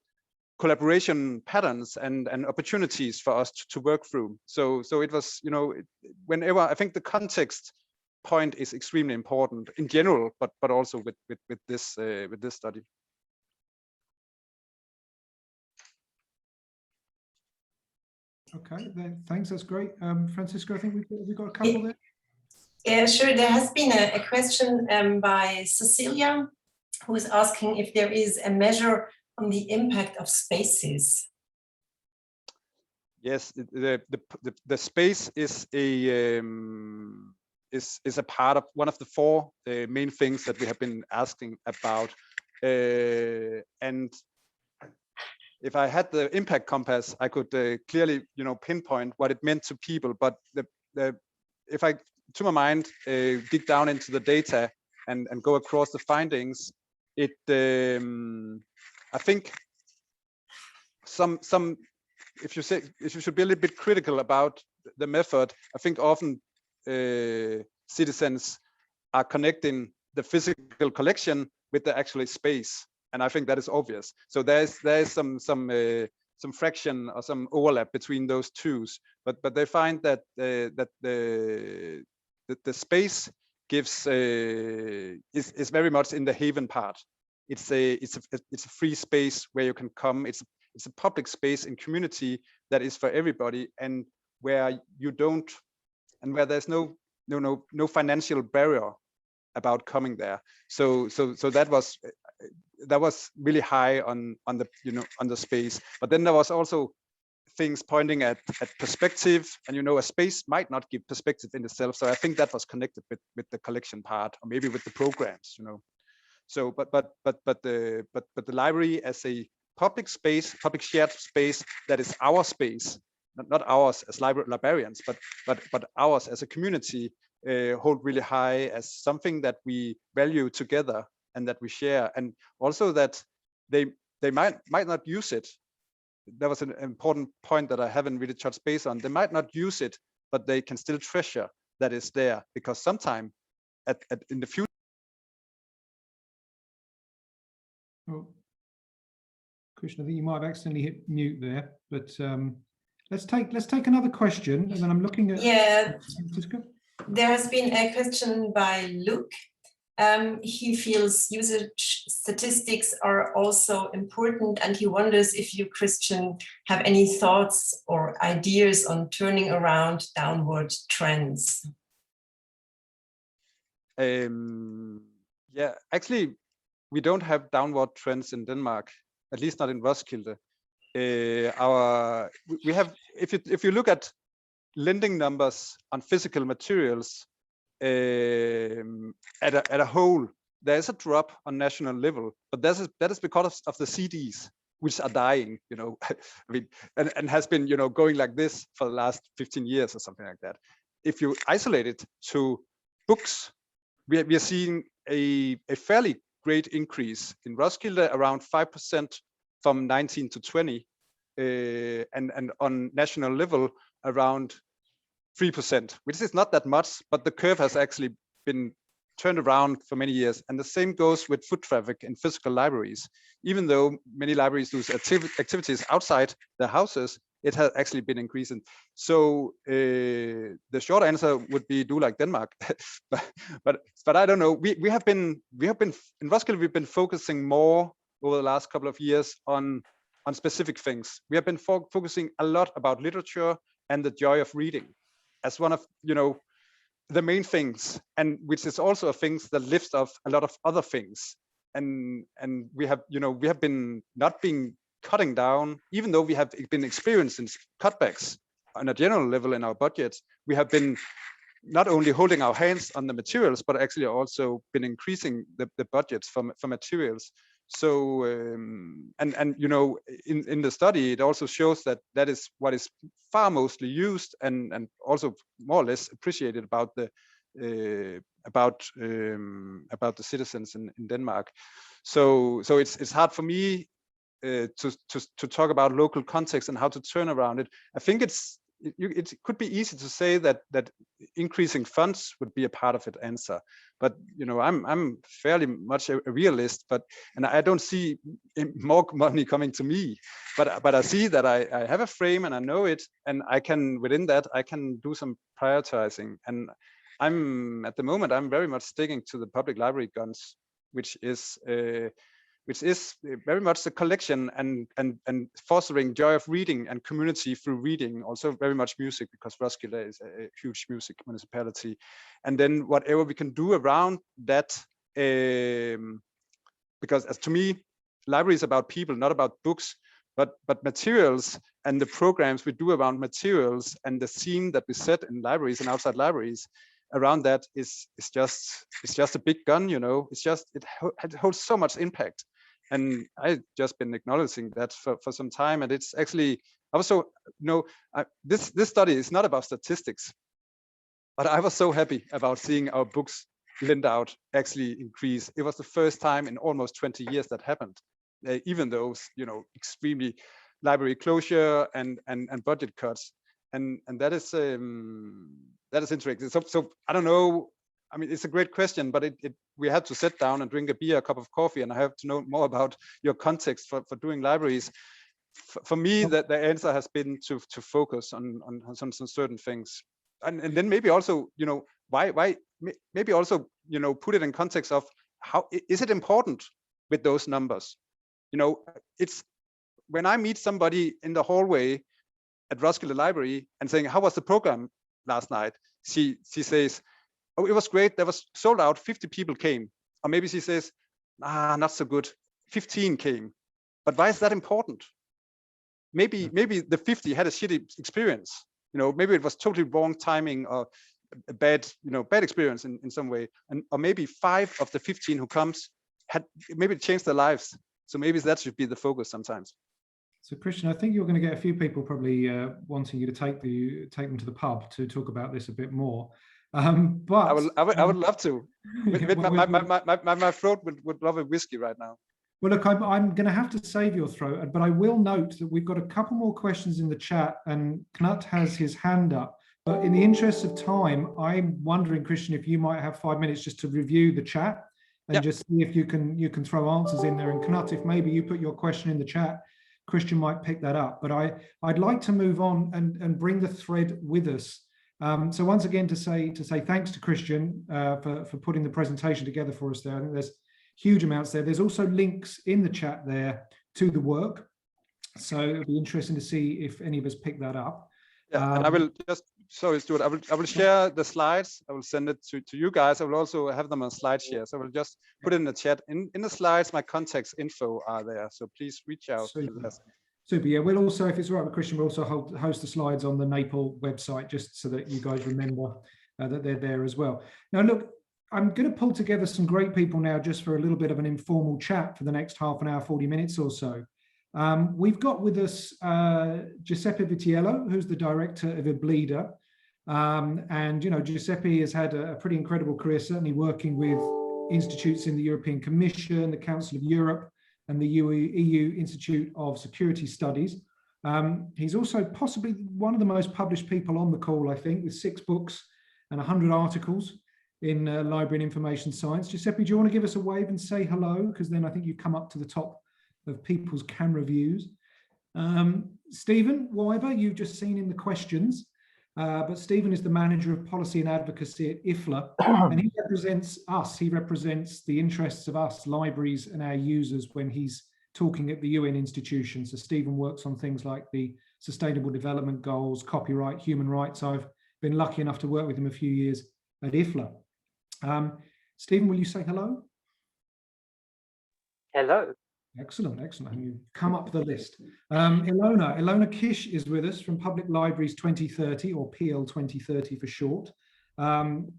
S2: collaboration patterns and opportunities for us to work through. So it was, you know, whenever, I think the context point is extremely important in general, but also with this study.
S1: Okay, then, thanks. That's great. Francisco, I think we've got a couple there.
S3: Yeah, sure. There has been a question by Cecilia, who is asking if there is a measure on the impact of spaces.
S2: Yes, the space is a part of one of the four main things that we have been asking about, and if I had the impact compass, I could clearly, pinpoint what it meant to people. But if I, to my mind, dig down into the data and go across the findings, I think if you should be a little bit critical about the method, I think often citizens are connecting the physical collection with the actual space, and I think that is obvious. So there is some fraction or some overlap between those two, but they find that the space gives is very much in the haven part. It's a free space where you can come. It's a public space in community that is for everybody, and where there's no financial barrier about coming there. So that was really high on the space. But then there was also things pointing at perspective, and a space might not give perspective in itself. So I think that was connected with the collection part, or maybe with the programs. So but the library as a public space, public shared space, that is our space, not ours as librarians, but ours as a community, hold really high as something that we value together and that we share, and also that they might not use it. That was an important point that I haven't really touched base on. They might not use it, but they can still treasure that is there, because sometime in the future.
S1: Oh, Krishna, I think you might have accidentally hit mute there, but let's take another question, and then I'm looking at.
S3: Yeah,
S1: Francisco.
S3: There has been a question by Luke. He feels usage statistics are also important, and he wonders if you, Christian, have any thoughts or ideas on turning around downward trends.
S2: Yeah, actually, we don't have downward trends in Denmark, at least not in Roskilde. We have, if you look at lending numbers on physical materials at a whole, there is a drop on national level, but that is because of the CDs, which are dying, I mean, and has been, going like this for the last 15 years or something like that. If you isolate it to books, we are seeing a fairly great increase in Roskilde, around 5% from 19 to 20, and on national level around 3%, which is not that much, but the curve has actually been turned around for many years. And the same goes with foot traffic in physical libraries. Even though many libraries do activities outside their houses, it has actually been increasing. So the short answer would be do like Denmark, but I don't know. We have been in Roskilde. We've been focusing more over the last couple of years on specific things. We have been focusing a lot about literature and the joy of reading as one of the main things, and which is also a thing that lifts off a lot of other things. And we have been not being cutting down, even though we have been experiencing cutbacks on a general level in our budgets. We have been not only holding our hands on the materials, but actually also been increasing the budgets for materials. So in the study, it also shows that is what is far mostly used and also more or less appreciated about the citizens in Denmark. So it's hard for me to talk about local context and how to turn around it. I think it could be easy to say that increasing funds would be a part of it answer, but I'm fairly much a realist, and I don't see more money coming to me, but I see that I have a frame and I know it, and within that I can do some prioritizing. And at the moment I'm very much sticking to the public library guns, which is which is very much the collection and fostering joy of reading and community through reading, also very much music, because Roskilde is a huge music municipality. And then whatever we can do around that, because as to me, library is about people, not about books, but materials, and the programs we do around materials and the scene that we set in libraries and outside libraries around that is just a big gun, you know. It's just, it holds so much impact. And I've just been acknowledging that for some time. And it's actually also, you know, this study is not about statistics, but I was so happy about seeing our books lent out actually increase. It was the first time in almost 20 years that happened, even those, you know, extremely library closure and budget cuts. And that is interesting. So I don't know. I mean, it's a great question, but we had to sit down and drink a beer, a cup of coffee, and I have to know more about your context for doing libraries. For me, the answer has been to focus on some certain things, and then maybe also, you know, why maybe also, you know, put it in context of how is it important with those numbers. You know, it's when I meet somebody in the hallway at Roskilde Library and saying, how was the program last night? She says, oh, it was great. There was sold out, 50 people came. Or maybe she says, not so good, 15 came. But why is that important? Maybe the 50 had a shitty experience. You know, maybe it was totally wrong timing or a bad experience in some way. Or maybe 5 of the 15 who comes had maybe changed their lives. So maybe that should be the focus sometimes.
S1: So Christian, I think you're going to get a few people probably wanting you to take them to the pub to talk about this a bit more. But
S2: I would love to. My throat would love a whiskey right now.
S1: Well, look, I'm going to have to save your throat, but I will note that we've got a couple more questions in the chat, and Knut has his hand up. But in the interest of time, I'm wondering, Christian, if you might have 5 minutes just to review the chat and just see if you can throw answers in there. And Knut, if maybe you put your question in the chat, Christian might pick that up. But I'd like to move on and bring the thread with us. So once again, to say thanks to Christian for putting the presentation together for us there. I think there's huge amounts there. There's also links in the chat there to the work. So it'll be interesting to see if any of us pick that up.
S2: Yeah, and I will just, sorry, Stuart, I will share the slides. I will send it to you guys. I will also have them on SlideShare. So I will just put it in the chat. In the slides, my contact info are there. So please reach out.
S1: Super. Yeah, we'll also, if it's all right with Christian, we'll also host the slides on the NAPLE website, just so that you guys remember that they're there as well. Now, look, I'm going to pull together some great people now just for a little bit of an informal chat for the next half an hour, 40 minutes or so. We've got with us 𝗪𝗪𝗁 Vitiello, who's the director of 𝗪𝗶𝗀𝗁. And, you know, Giuseppe has had a pretty incredible career, certainly working with institutes in the European Commission, the Council of Europe, and the EU Institute of Security Studies. He's also possibly one of the most published people on the call, I think, with 6 books and 100 articles in library and information science. Giuseppe, do you want to give us a wave and say hello? Because then I think you come up to the top of people's camera views. Stephen Wijber, you've just seen in the questions, but Stephen is the manager of policy and advocacy at IFLA, and he represents us. He represents the interests of us, libraries and our users, when he's talking at the UN institutions. So Stephen works on things like the Sustainable Development Goals, copyright, human rights. I've been lucky enough to work with him a few years at IFLA. Stephen, will you say hello?
S4: Hello.
S1: Excellent, excellent. And you come up the list. Ilona Kish is with us from Public Libraries 2030, or PL 2030 for short.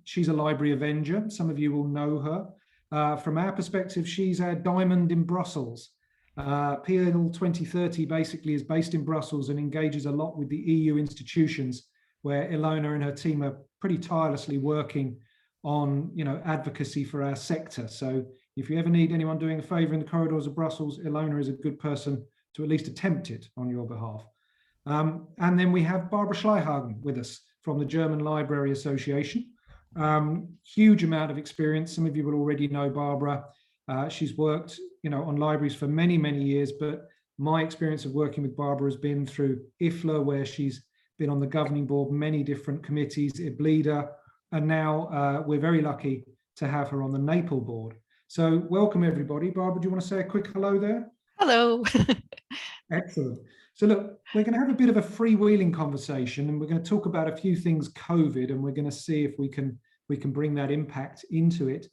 S1: She's a library avenger. Some of you will know her. From our perspective, she's our diamond in Brussels. PL 2030 basically is based in Brussels and engages a lot with the EU institutions, where Ilona and her team are pretty tirelessly working on, you know, advocacy for our sector. So if you ever need anyone doing a favor in the corridors of Brussels, Ilona is a good person to at least attempt it on your behalf. And then we have Barbara Schleihagen with us from the German Library Association. Huge amount of experience. Some of you will already know Barbara. She's worked, you know, on libraries for many, many years, but my experience of working with Barbara has been through IFLA, where she's been on the governing board, many different committees, 𝗪𝗶𝗀𝗁, and now we're very lucky to have her on the NAPLE board. So welcome everybody. Barbara, do you want to say a quick hello there?
S5: Hello.
S1: Excellent. So look, we're going to have a bit of a freewheeling conversation, and we're going to talk about a few things COVID, and we're going to see if we can bring that impact into it.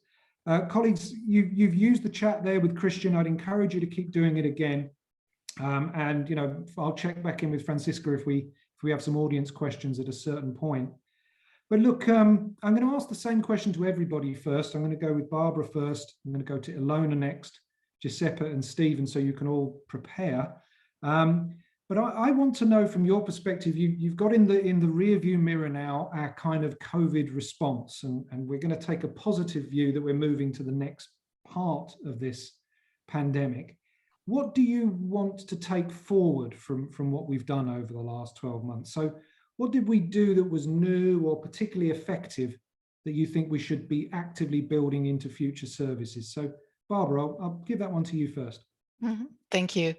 S1: Colleagues, you've used the chat there with Christian. I'd encourage you to keep doing it again. And you know, I'll check back in with Francisca if we have some audience questions at a certain point. But look, I'm going to ask the same question to everybody first. I'm going to go with Barbara first. I'm going to go to Ilona next, Giuseppe and Stephen, so you can all prepare. But I want to know from your perspective, you've got in the rear view mirror now our kind of COVID response, and we're going to take a positive view that we're moving to the next part of this pandemic. What do you want to take forward from what we've done over the last 12 months? So what did we do that was new or particularly effective that you think we should be actively building into future services? So Barbara, I'll give that one to you first.
S5: Mm-hmm. Thank you.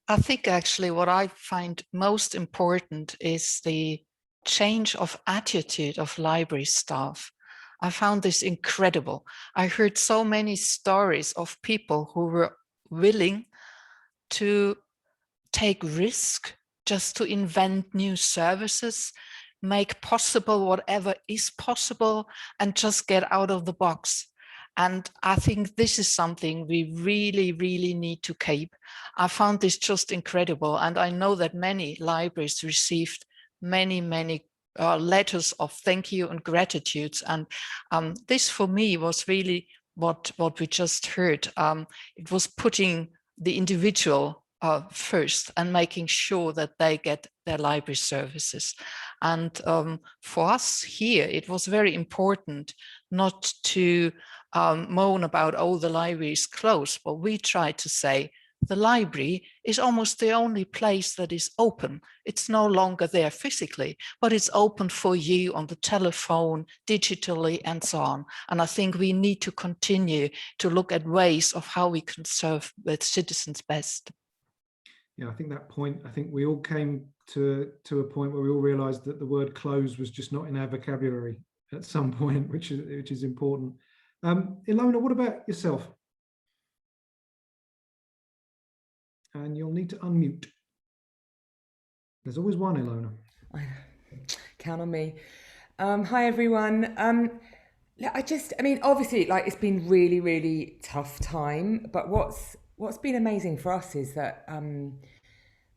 S5: I think actually what I find most important is the change of attitude of library staff. I found this incredible. I heard so many stories of people who were willing to take risk just to invent new services, make possible whatever is possible, and just get out of the box. And I think this is something we really, really need to keep. I found this just incredible. And I know that many libraries received many letters of thank you and gratitude. And this for me was really what we just heard. It was putting the individual first and making sure that they get their library services. And for us here, it was very important not to moan about, oh, the library is closed, but we tried to say the library is almost the only place that is open. It's no longer there physically, but it's open for you on the telephone, digitally, and so on. And I think we need to continue to look at ways of how we can serve the citizens best.
S1: Yeah, I think that point, I think we all came to a point where we all realized that the word close was just not in our vocabulary at some point, which is important. Ilona, what about yourself? And you'll need to unmute. There's always one, Ilona.
S6: Count on me. Hi, everyone. I mean, obviously, like, it's been really, really tough time, but what's been amazing for us is that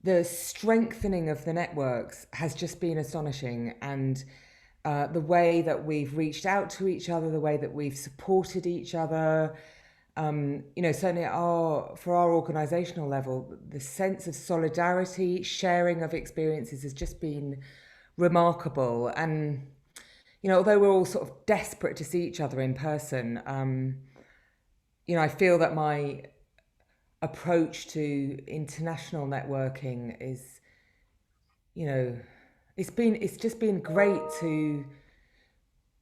S6: the strengthening of the networks has just been astonishing, and the way that we've reached out to each other, the way that we've supported each other, you know, certainly for our organizational level, the sense of solidarity, sharing of experiences has just been remarkable. And, you know, although we're all sort of desperate to see each other in person, you know, I feel that my approach to international networking is, you know, it's just been great to,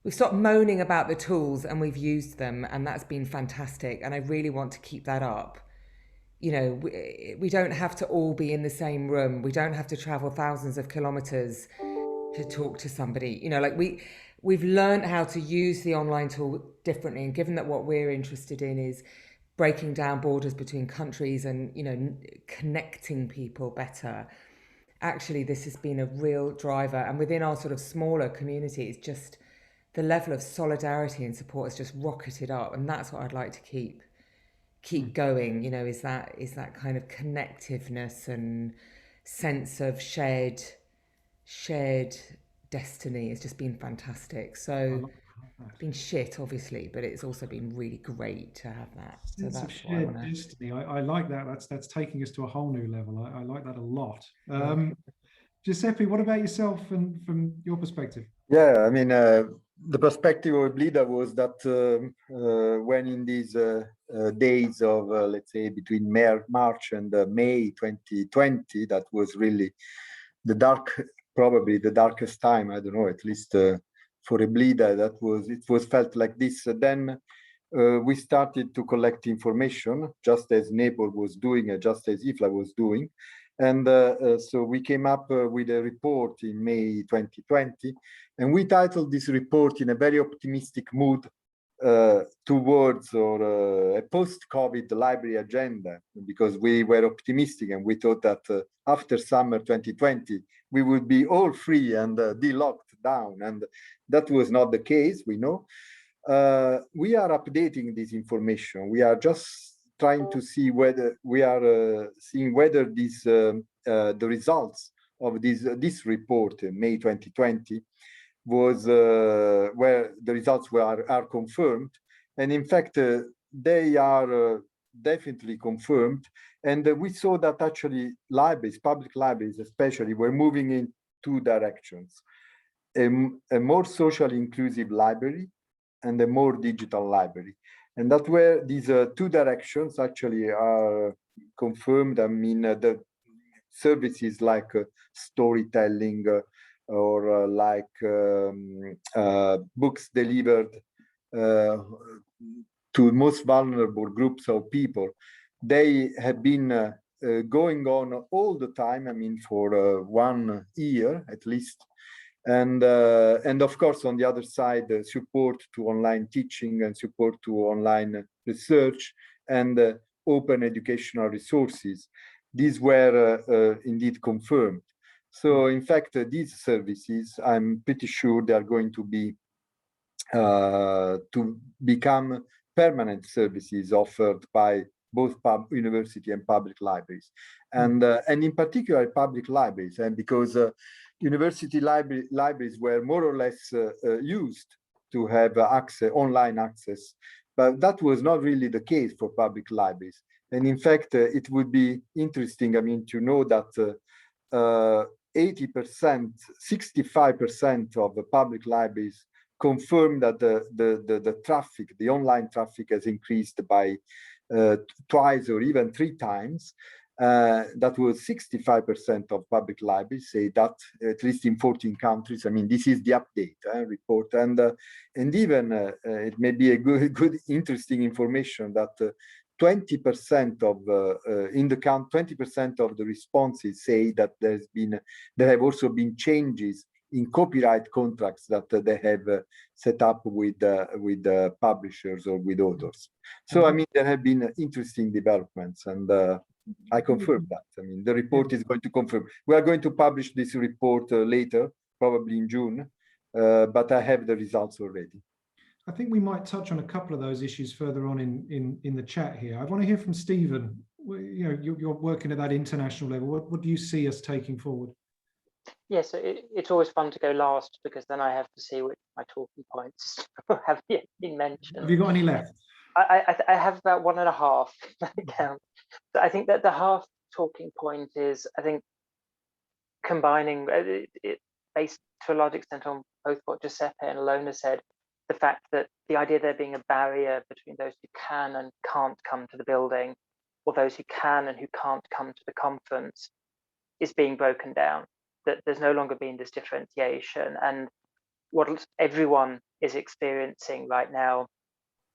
S6: we've stopped moaning about the tools and we've used them, and that's been fantastic. And I really want to keep that up. You know, we don't have to all be in the same room. We don't have to travel thousands of kilometers to talk to somebody. You know, like we've learned how to use the online tool differently. And given that what we're interested in is breaking down borders between countries and, you know, connecting people better, actually this has been a real driver. And within our sort of smaller community, it's just the level of solidarity and support has just rocketed up. And that's what I'd like to keep going, you know, is that kind of connectiveness and sense of shared destiny. It's just been fantastic. So it's been shit, obviously, but it's also been really great to have that. So that's shared
S1: destiny. I like that. That's taking us to a whole new level. I like that a lot. Giuseppe, what about yourself and from your perspective?
S7: Yeah, I mean, the perspective of 𝗧𝗧𝗧 was that when in these days of, let's say, between March and May 2020, that was really probably the darkest time, I don't know, at least for 𝗧𝗧𝗧, it was felt like this. Then we started to collect information, just as NAPLE was doing, just as IFLA was doing. And so we came up with a report in May 2020, and we titled this report in a very optimistic mood, towards or a post-COVID library agenda, because we were optimistic and we thought that after summer 2020, we would be all free and de-locked down. And that was not the case, we know. We are updating this information. We are just trying to see whether we are seeing whether this, the results of this report in May 2020 was where the results are confirmed, and in fact they are definitely confirmed. And we saw that actually libraries, public libraries especially, were moving in two directions: a more socially inclusive library and a more digital library. And that where these two directions actually are confirmed. I mean, the services like storytelling or like books delivered to most vulnerable groups of people, they have been going on all the time, I mean, for 1 year at least. And of course, on the other side, support to online teaching and support to online research and open educational resources. These were indeed confirmed. So in fact, these services, I'm pretty sure they are going to be to become permanent services offered by both university and public libraries, and in particular public libraries, and because university libraries were more or less used to have online access, but that was not really the case for public libraries. And in fact, it would be interesting, I mean, to know that 80%, 65% of the public libraries confirm that the traffic, the online traffic, has increased by twice or even 3 times. That was 65% of public libraries say that, at least in 14 countries. I mean, this is the update report, and even it may be a good interesting information that 20% of in the count, 20% of the responses say that there have also been changes in copyright contracts that they have set up with publishers or with authors. So I mean, there have been interesting developments, and I confirm that. I mean, the report is going to confirm. We are going to publish this report later, probably in June, but I have the results already.
S1: I think we might touch on a couple of those issues further on in the chat here. I want to hear from Stephen. You know, you're working at that international level. What do you see us taking forward?
S4: Yes, it's always fun to go last, because then I have to see which my talking points have yet been mentioned.
S1: Have you got any left?
S4: I have about 1.5 count. So I think that the half talking point is, I think, combining it based to a large extent on both what Giuseppe and Ilona said, the fact that the idea there being a barrier between those who can and can't come to the building, or those who can and who can't come to the conference, is being broken down. That there's no longer being this differentiation, and what everyone is experiencing right now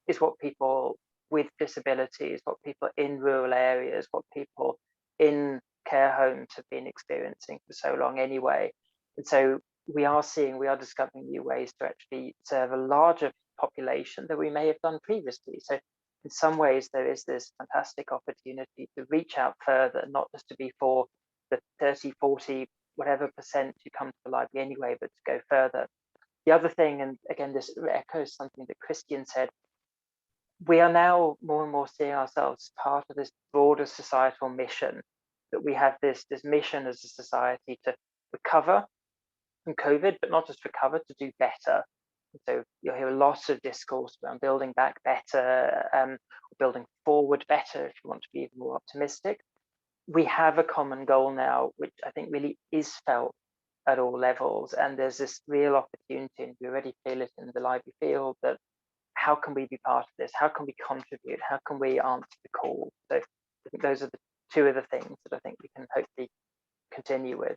S4: is what people with disabilities, what people in rural areas, what people in care homes have been experiencing for so long anyway. And so we are discovering new ways to actually serve a larger population than we may have done previously. So in some ways, there is this fantastic opportunity to reach out further, not just to be for the 30, 40, whatever percent who come to the library anyway, but to go further. The other thing, and again, this echoes something that Christian said, we are now more and more seeing ourselves as part of this broader societal mission, that we have this mission as a society to recover from COVID, but not just recover, to do better. And so you'll hear a lot of discourse around building back better, or building forward better, if you want to be even more optimistic. We have a common goal now, which I think really is felt at all levels. And there's this real opportunity, and we already feel it in the library field, that how can we be part of this? How can we contribute? How can we answer the call? So I think those are the two of the things that I think we can hopefully continue with.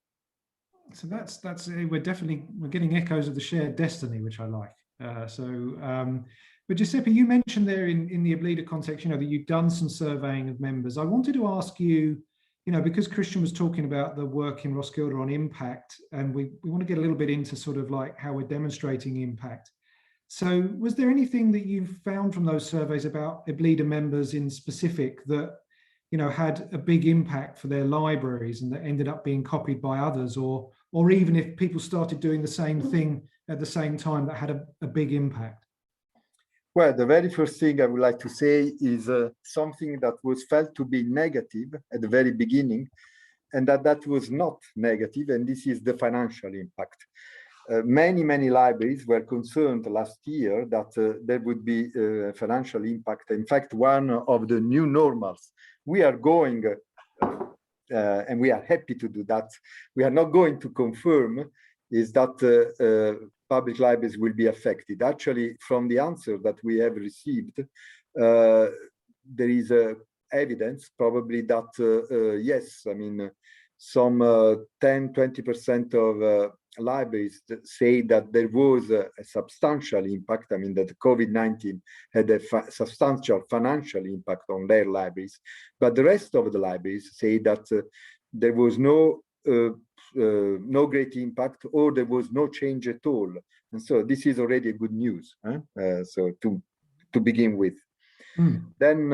S4: So
S1: we're getting echoes of the shared destiny, which I like. But Giuseppe, you mentioned there in the 𝗶𝗍 context, you know, that you've done some surveying of members. I wanted to ask you, you know, because Christian was talking about the work in Roskilde on impact, and we want to get a little bit into sort of like how we're demonstrating impact. So was there anything that you found from those surveys about 𝗏𝗍𝗳 members in specific that, you know, had a big impact for their libraries and that ended up being copied by others, or even if people started doing the same thing at the same time that had a big impact?
S7: Well, the very first thing I would like to say is something that was felt to be negative at the very beginning, and that was not negative, and this is the financial impact. Many libraries were concerned last year that there would be a financial impact. In fact, one of the new normals we are going, and we are happy to do that, we are not going to confirm, is that public libraries will be affected. Actually, from the answer that we have received, there is evidence probably that yes, I mean, some 10–20% of libraries say that there was a substantial impact. I mean, that COVID-19 had a substantial financial impact on their libraries, but the rest of the libraries say that there was no great impact, or there was no change at all. And so this is already good news. So to begin with. Then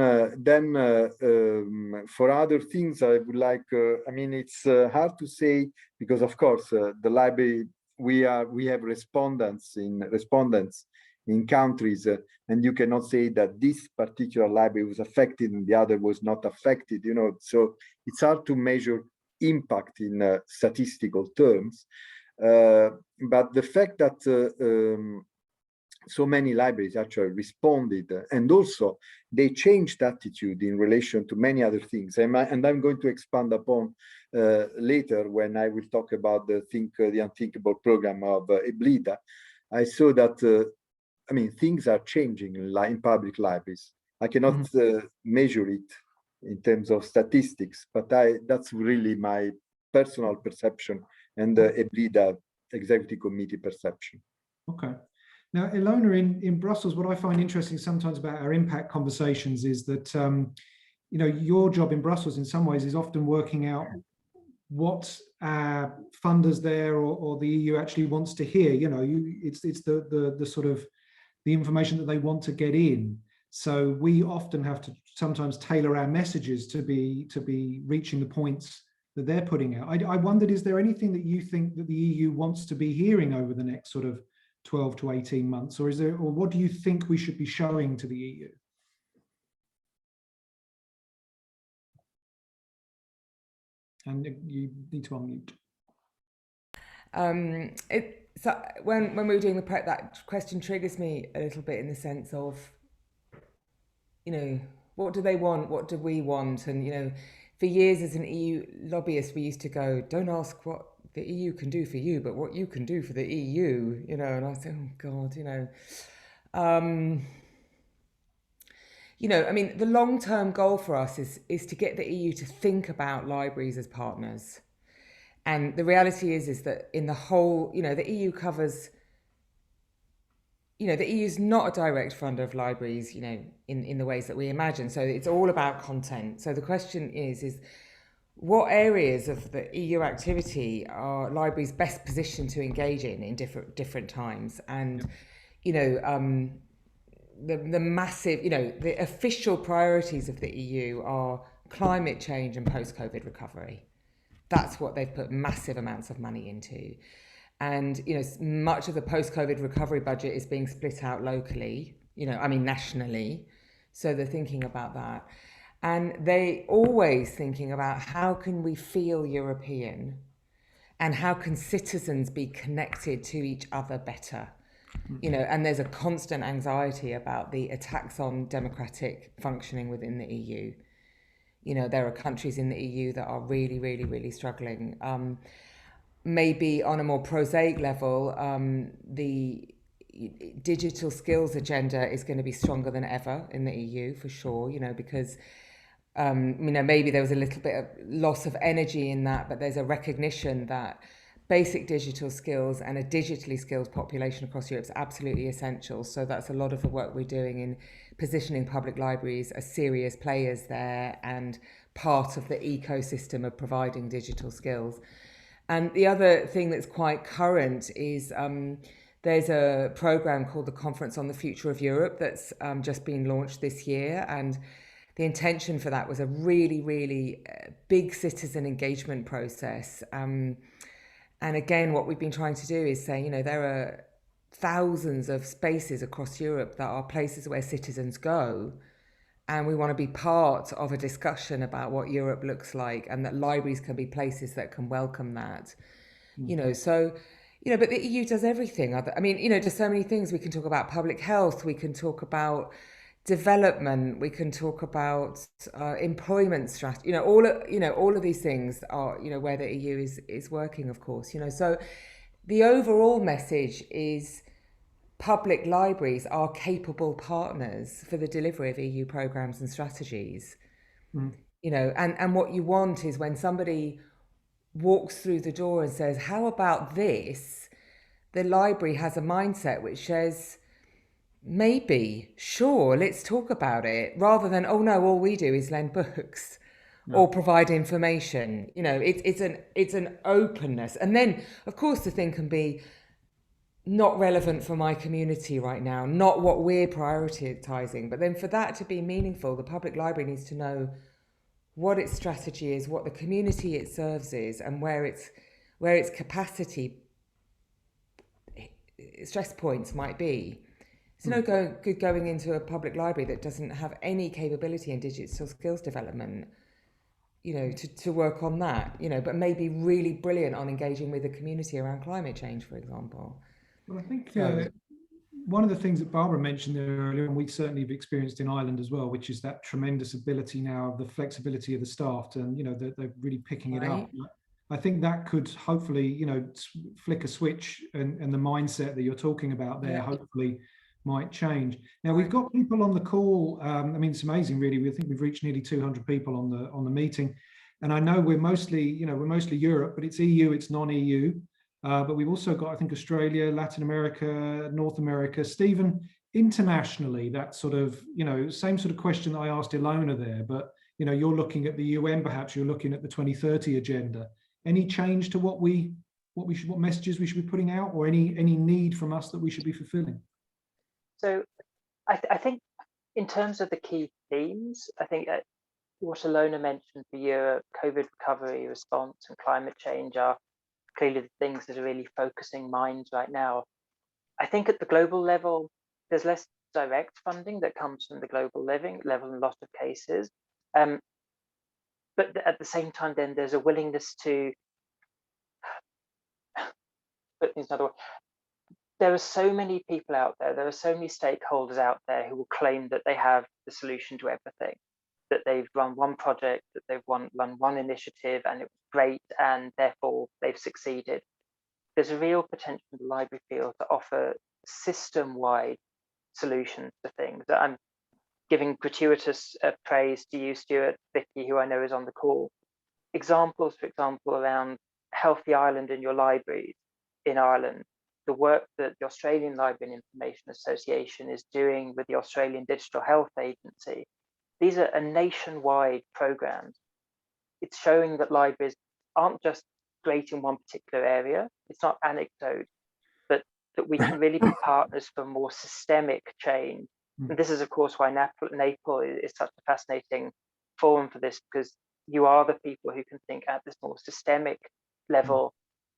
S7: for other things, I would like, I mean, it's hard to say, because of course the library, we have respondents in countries, and you cannot say that this particular library was affected and the other was not affected, you know. So it's hard to measure impact in statistical terms, but the fact that so many libraries actually responded, and also they changed attitude in relation to many other things, and I'm going to expand upon later when I will talk about the Unthinkable program of 𝗏𝗍𝗳. I saw that I mean, things are changing in public libraries. I cannot measure it in terms of statistics, but that's really my personal perception and the 𝗏𝗍𝗳 Executive Committee perception.
S1: Okay. Now, Ilona, in Brussels, what I find interesting sometimes about our impact conversations is that, you know, your job in Brussels in some ways is often working out what funders there or the EU actually wants to hear. You know, it's the sort of the information that they want to get in. So we often have to sometimes tailor our messages to be reaching the points that they're putting out. I wondered, is there anything that you think that the EU wants to be hearing over the next sort of 12 to 18 months, or what do you think we should be showing to the EU? And you need to unmute.
S6: So when we were doing the prep, that question triggers me a little bit in the sense of, you know, what do they want? What do we want? And, you know, for years as an EU lobbyist, we used to go, don't ask what the EU can do for you, but what you can do for the EU, you know. And I said, oh God, you know. You know, I mean, the long-term goal for us is to get the EU to think about libraries as partners. And the reality is that in the whole, you know, the EU covers, you know, the EU is not a direct funder of libraries, you know, in the ways that we imagine. So it's all about content. So the question is what areas of the EU activity are libraries best positioned to engage in different times? And, you know, the massive, you know, the official priorities of the EU are climate change and post-COVID recovery. That's what they've put massive amounts of money into. And, you know, much of the post-COVID recovery budget is being split out locally, you know, I mean, nationally. So they're thinking about that. And they always thinking about how can we feel European and how can citizens be connected to each other better? You know, and there's a constant anxiety about the attacks on democratic functioning within the EU. You know, there are countries in the EU that are really, really, really struggling. Maybe on a more prosaic level, the digital skills agenda is going to be stronger than ever in the EU, for sure, you know, because, you know, maybe there was a little bit of loss of energy in that, but there's a recognition that basic digital skills and a digitally skilled population across Europe is absolutely essential. So that's a lot of the work we're doing in positioning public libraries as serious players there and part of the ecosystem of providing digital skills. And the other thing that's quite current is There's a program called the Conference on the Future of Europe that's just been launched this year, and the intention for that was a really, really big citizen engagement process. And again, what we've been trying to do is say, you know, there are thousands of spaces across Europe that are places where citizens go, and we want to be part of a discussion about what Europe looks like, and that libraries can be places that can welcome that. You know, so, you know, but the EU does everything. I mean, you know, just so many things. We can talk about public health, we can talk about development, we can talk about employment strategy, you know, all of these things are, you know, where the EU is working, of course, you know. So the overall message is public libraries are capable partners for the delivery of EU programs and strategies. You know, and what you want is when somebody walks through the door and says, how about this? The library has a mindset which says, maybe, sure, let's talk about it, rather than, oh no, all we do is lend books or provide information. You know, it's an openness. And then, of course, the thing can be not relevant for my community right now, not what we're prioritizing. But then for that to be meaningful, the public library needs to know what its strategy is, what the community it serves is, and where its capacity stress points might be. It's no good going into a public library that doesn't have any capability in digital skills development, you know, to work on that, you know, but maybe really brilliant on engaging with the community around climate change, for example.
S1: Well, I think one of the things that Barbara mentioned there earlier, and we certainly have experienced in Ireland as well, which is that tremendous ability now of the flexibility of the staff, and you know, they're really picking it up. I think that could hopefully, you know, flick a switch, and the mindset that you're talking about there hopefully might change. Now we've got people on the call. I mean, it's amazing, really. I think we've reached nearly 200 people on the meeting, and I know we're mostly Europe, but it's EU, it's non-EU. But we've also got, I think, Australia, Latin America, North America. Stephen, internationally, that sort of, you know, same sort of question that I asked Ilona there, but, you know, you're looking at the UN, perhaps you're looking at the 2030 agenda. Any change to what messages we should be putting out, or any need from us that we should be fulfilling?
S4: So I think in terms of the key themes, I think what Ilona mentioned for Europe, COVID recovery, response, and climate change are clearly the things that are really focusing minds right now. I think at the global level, there's less direct funding that comes from the global level in a lot of cases. But at the same time, then there's a willingness to put things another way. There are so many people out there, there are so many stakeholders out there who will claim that they have the solution to everything, that they've run one project, that they've run one initiative and it was great and therefore they've succeeded. There's a real potential in the library field to offer system-wide solutions to things. I'm giving gratuitous praise to you, Stuart, Vicky, who I know is on the call. Examples, for example, around Healthy Ireland in your libraries in Ireland, the work that the Australian Library and Information Association is doing with the Australian Digital Health Agency. These are a nationwide programs. It's showing that libraries aren't just great in one particular area. It's not anecdote, but that we can really be partners for more systemic change. And this is, of course, why NAPLE is such a fascinating forum for this, because you are the people who can think at this more systemic level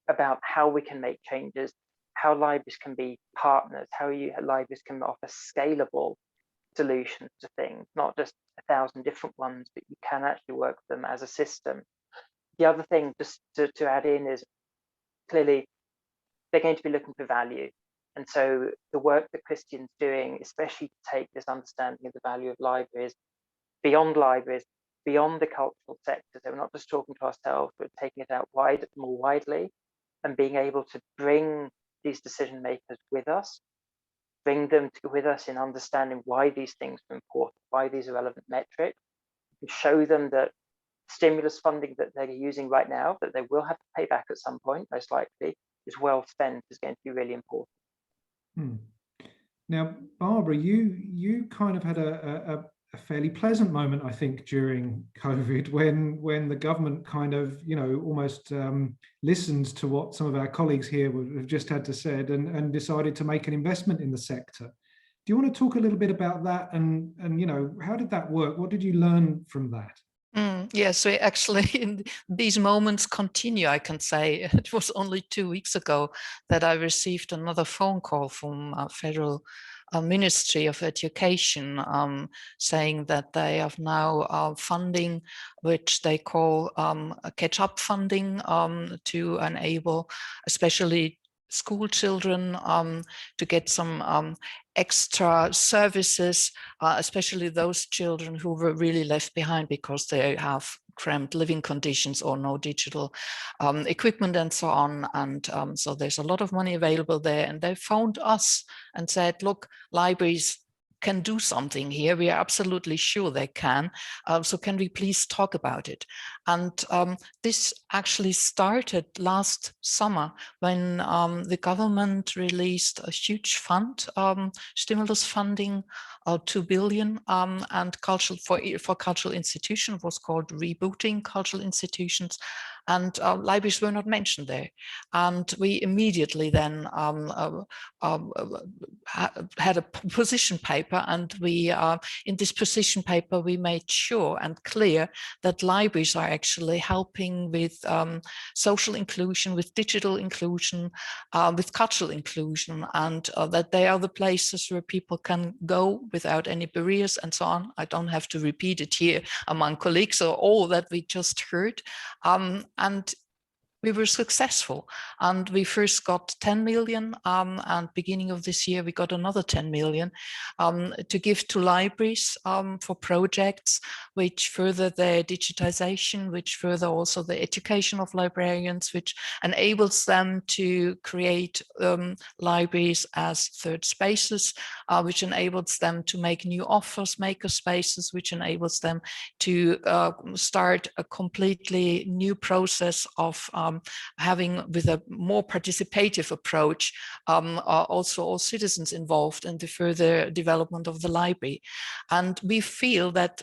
S4: about how we can make changes, how libraries can be partners, how libraries can offer scalable solutions to things, not just 1,000 different ones, but you can actually work with them as a system. The other thing, just to add in, is clearly they're going to be looking for value. And so the work that Christian's doing, especially to take this understanding of the value of libraries, beyond the cultural sector. So we're not just talking to ourselves, we're taking it out more widely, and being able to bring these decision makers with us, bring them with us in understanding why these things are important, why these are relevant metrics, and show them that stimulus funding that they're using right now, that they will have to pay back at some point, most likely, is well spent, is going to be really important.
S1: Now, Barbara, you kind of had a a fairly pleasant moment, I think, during COVID, when the government kind of, you know, almost listened to what some of our colleagues here have just had to said and decided to make an investment in the sector. Do you want to talk a little bit about that and you know, how did that work? What did you learn from that?
S5: Yes, so actually in these moments continue, I can say. It was only 2 weeks ago that I received another phone call from Federal Ministry of Education saying that they have now funding, which they call catch-up funding to enable especially school children to get some extra services, especially those children who were really left behind because they have cramped living conditions or no digital equipment and so on. And so there's a lot of money available there. And they phoned us and said, look, libraries can do something here. We are absolutely sure they can. So can we please talk about it? And this actually started last summer when the government released a huge fund, stimulus funding, 2 billion, and for cultural institutions was called Rebooting Cultural Institutions. And libraries were not mentioned there. And we immediately then had a position paper, and we, in this position paper, we made sure and clear that libraries are actually helping with social inclusion, with digital inclusion, with cultural inclusion, and that they are the places where people can go without any barriers and so on. I don't have to repeat it here among colleagues or all that we just heard. And we were successful, and we first got 10 million, and beginning of this year we got another 10 million to give to libraries for projects which further their digitization, which further also the education of librarians, which enables them to create libraries as third spaces, which enables them to make new offers, maker spaces, which enables them to start a completely new process of having, with a more participative approach, also all citizens involved in the further development of the library. And we feel that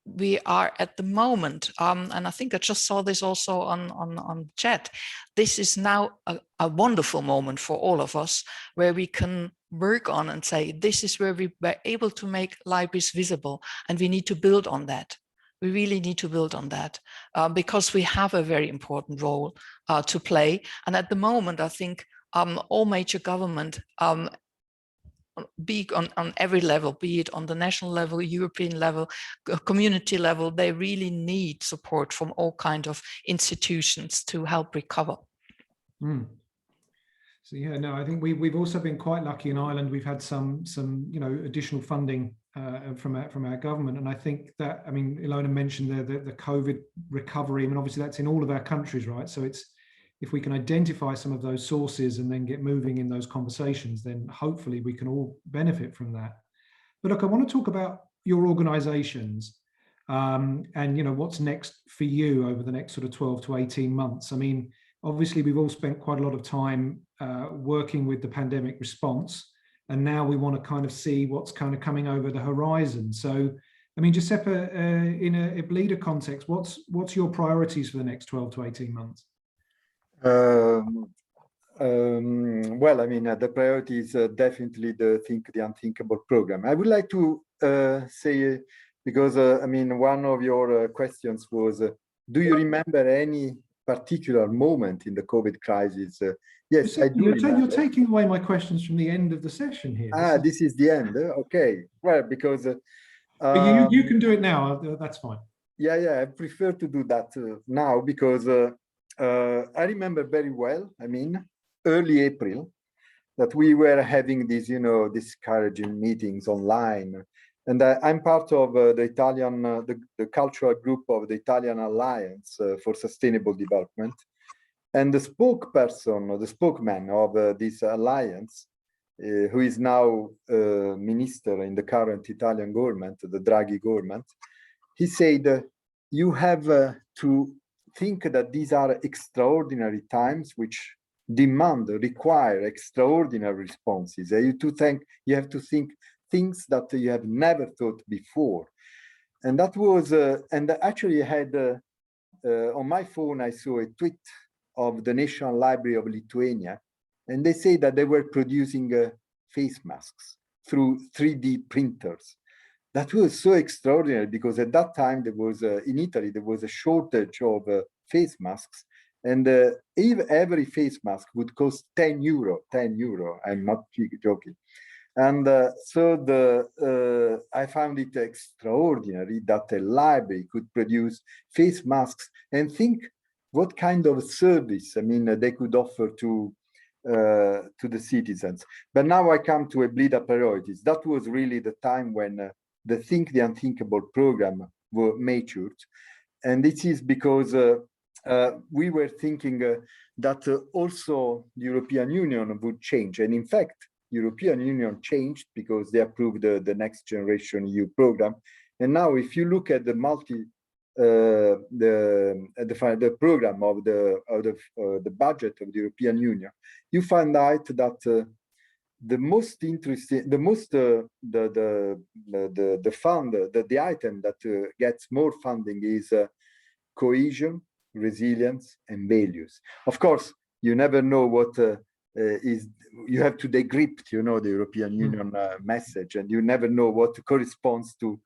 S5: we are at the moment, and I think I just saw this also on chat, this is now a wonderful moment for all of us, where we can work on and say, this is where we were able to make libraries visible, and we need to build on that. We really need to build on that because we have a very important role to play. And at the moment, I think all major government, be on every level, be it on the national level, European level, community level, they really need support from all kinds of institutions to help recover.
S1: So yeah, no, I think we've also been quite lucky in Ireland. We've had some you know, additional funding from our government, and I think that, I mean, Ilona mentioned the COVID recovery. I mean, obviously that's in all of our countries, right? So it's, if we can identify some of those sources and then get moving in those conversations, then hopefully we can all benefit from that. But look, I want to talk about your organizations and, you know, what's next for you over the next sort of 12 to 18 months. I mean, obviously we've all spent quite a lot of time working with the pandemic response, and now we want to kind of see what's kind of coming over the horizon. So, I mean, Giuseppe, in a 𝗏𝗏 context, what's your priorities for the next 12 to 18 months?
S7: Well, I mean, the priority is definitely the Think the Unthinkable program. I would like to say, because I mean, one of your questions was, do you remember any particular moment in the COVID crisis? Yes, I do.
S1: You're taking away my questions from the end of the session here.
S7: This is the end. Okay. Well, because
S1: you can do it now. That's fine.
S7: Yeah, I prefer to do that now, because I remember very well, I mean, early April, that we were having these, you know, discouraging meetings online. And I'm part of the Italian, the cultural group of the Italian Alliance for Sustainable Development. And the spokesperson, or the spokesman of this alliance, who is now minister in the current Italian government, the Draghi government, he said, you have to think that these are extraordinary times which require extraordinary responses. You have to think things that you have never thought before. And that was, and actually I had, on my phone, I saw a tweet of the National Library of Lithuania, and they say that they were producing face masks through 3D printers. That was so extraordinary because at that time there was, in Italy, there was a shortage of face masks, and every face mask would cost 10 euro, 10 euro, I'm not joking. And so I found it extraordinary that a library could produce face masks, and think what kind of service, I mean, they could offer to the citizens. But now I come to 𝗪𝗹𝘂𝗿𝗁. That was really the time when the Think the Unthinkable program were matured. And this is because we were thinking that also the European Union would change. And in fact, European Union changed because they approved the Next Generation EU program. And now if you look at the the program of the budget of the European Union, you find out that the most interesting, the most the fund, the item that gets more funding is cohesion, resilience, and values. Of course, you never know what is. You have to decrypt, you know, the European Union message, and you never know what corresponds to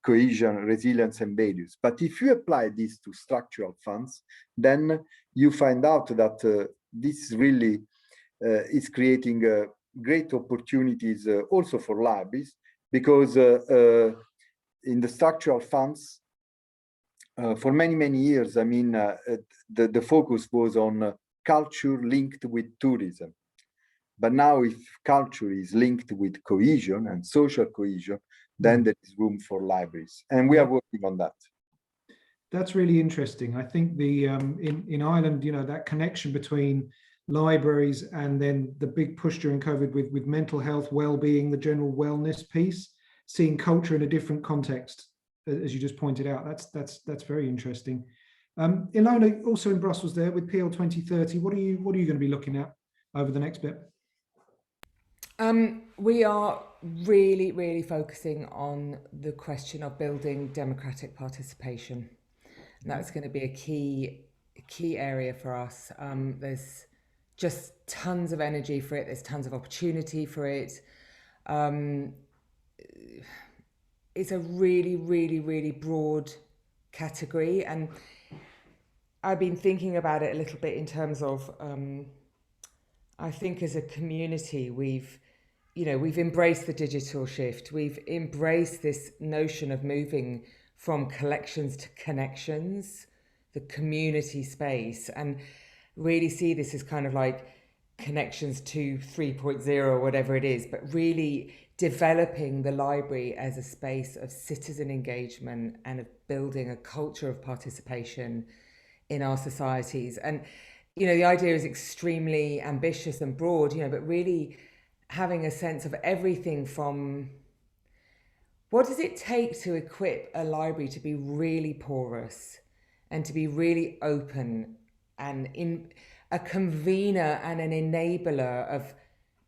S7: cohesion, resilience, and values. But if you apply this to structural funds, then you find out that this really is creating great opportunities also for libraries, because in the structural funds, for many years, I mean, the focus was on culture linked with tourism. But now if culture is linked with cohesion and social cohesion, then there is room for libraries. And we are working on that.
S1: That's really interesting. I think the in Ireland, you know, that connection between libraries and then the big push during COVID with mental health, well-being, the general wellness piece, seeing culture in a different context, as you just pointed out. That's very interesting. Ilona, also in Brussels there with PL 2030, what are you going to be looking at over the next bit?
S6: We are really focusing on the question of building democratic participation. And that's going to be a key area for us. There's just tons of energy for it. There's tons of opportunity for it. It's a really broad category, and I've been thinking about it a little bit in terms of, I think as a community, we've embraced the digital shift. We've embraced this notion of moving from collections to connections, the community space, and really see this as kind of like connections to 3.0 or whatever it is, but really developing the library as a space of citizen engagement and of building a culture of participation in our societies. And, you know, the idea is extremely ambitious and broad, you know, but really having a sense of everything from what does it take to equip a library to be really porous and to be really open and in a convener and an enabler of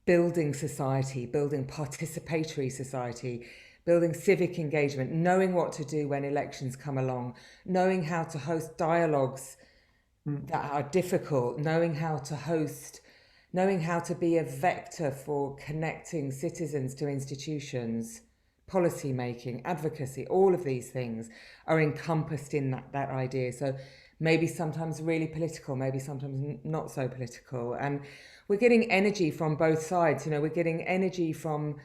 S6: building society, building participatory society, building civic engagement, knowing what to do when elections come along, knowing how to host dialogues that are difficult, knowing how to be a vector for connecting citizens to institutions, policy making, advocacy, all of these things are encompassed in that idea. So maybe sometimes really political, maybe sometimes not so political. And we're getting energy from both sides. You know, we're getting energy from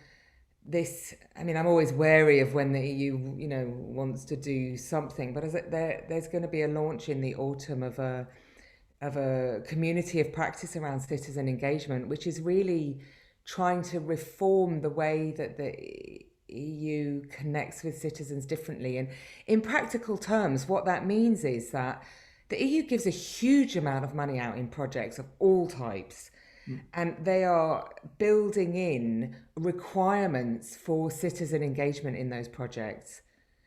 S6: this. I mean, I'm always wary of when the EU, you know, wants to do something, but there's going to be a launch in the autumn of a community of practice around citizen engagement, which is really trying to reform the way that the EU connects with citizens differently. And in practical terms, what that means is that the EU gives a huge amount of money out in projects of all types, and they are building in requirements for citizen engagement in those projects.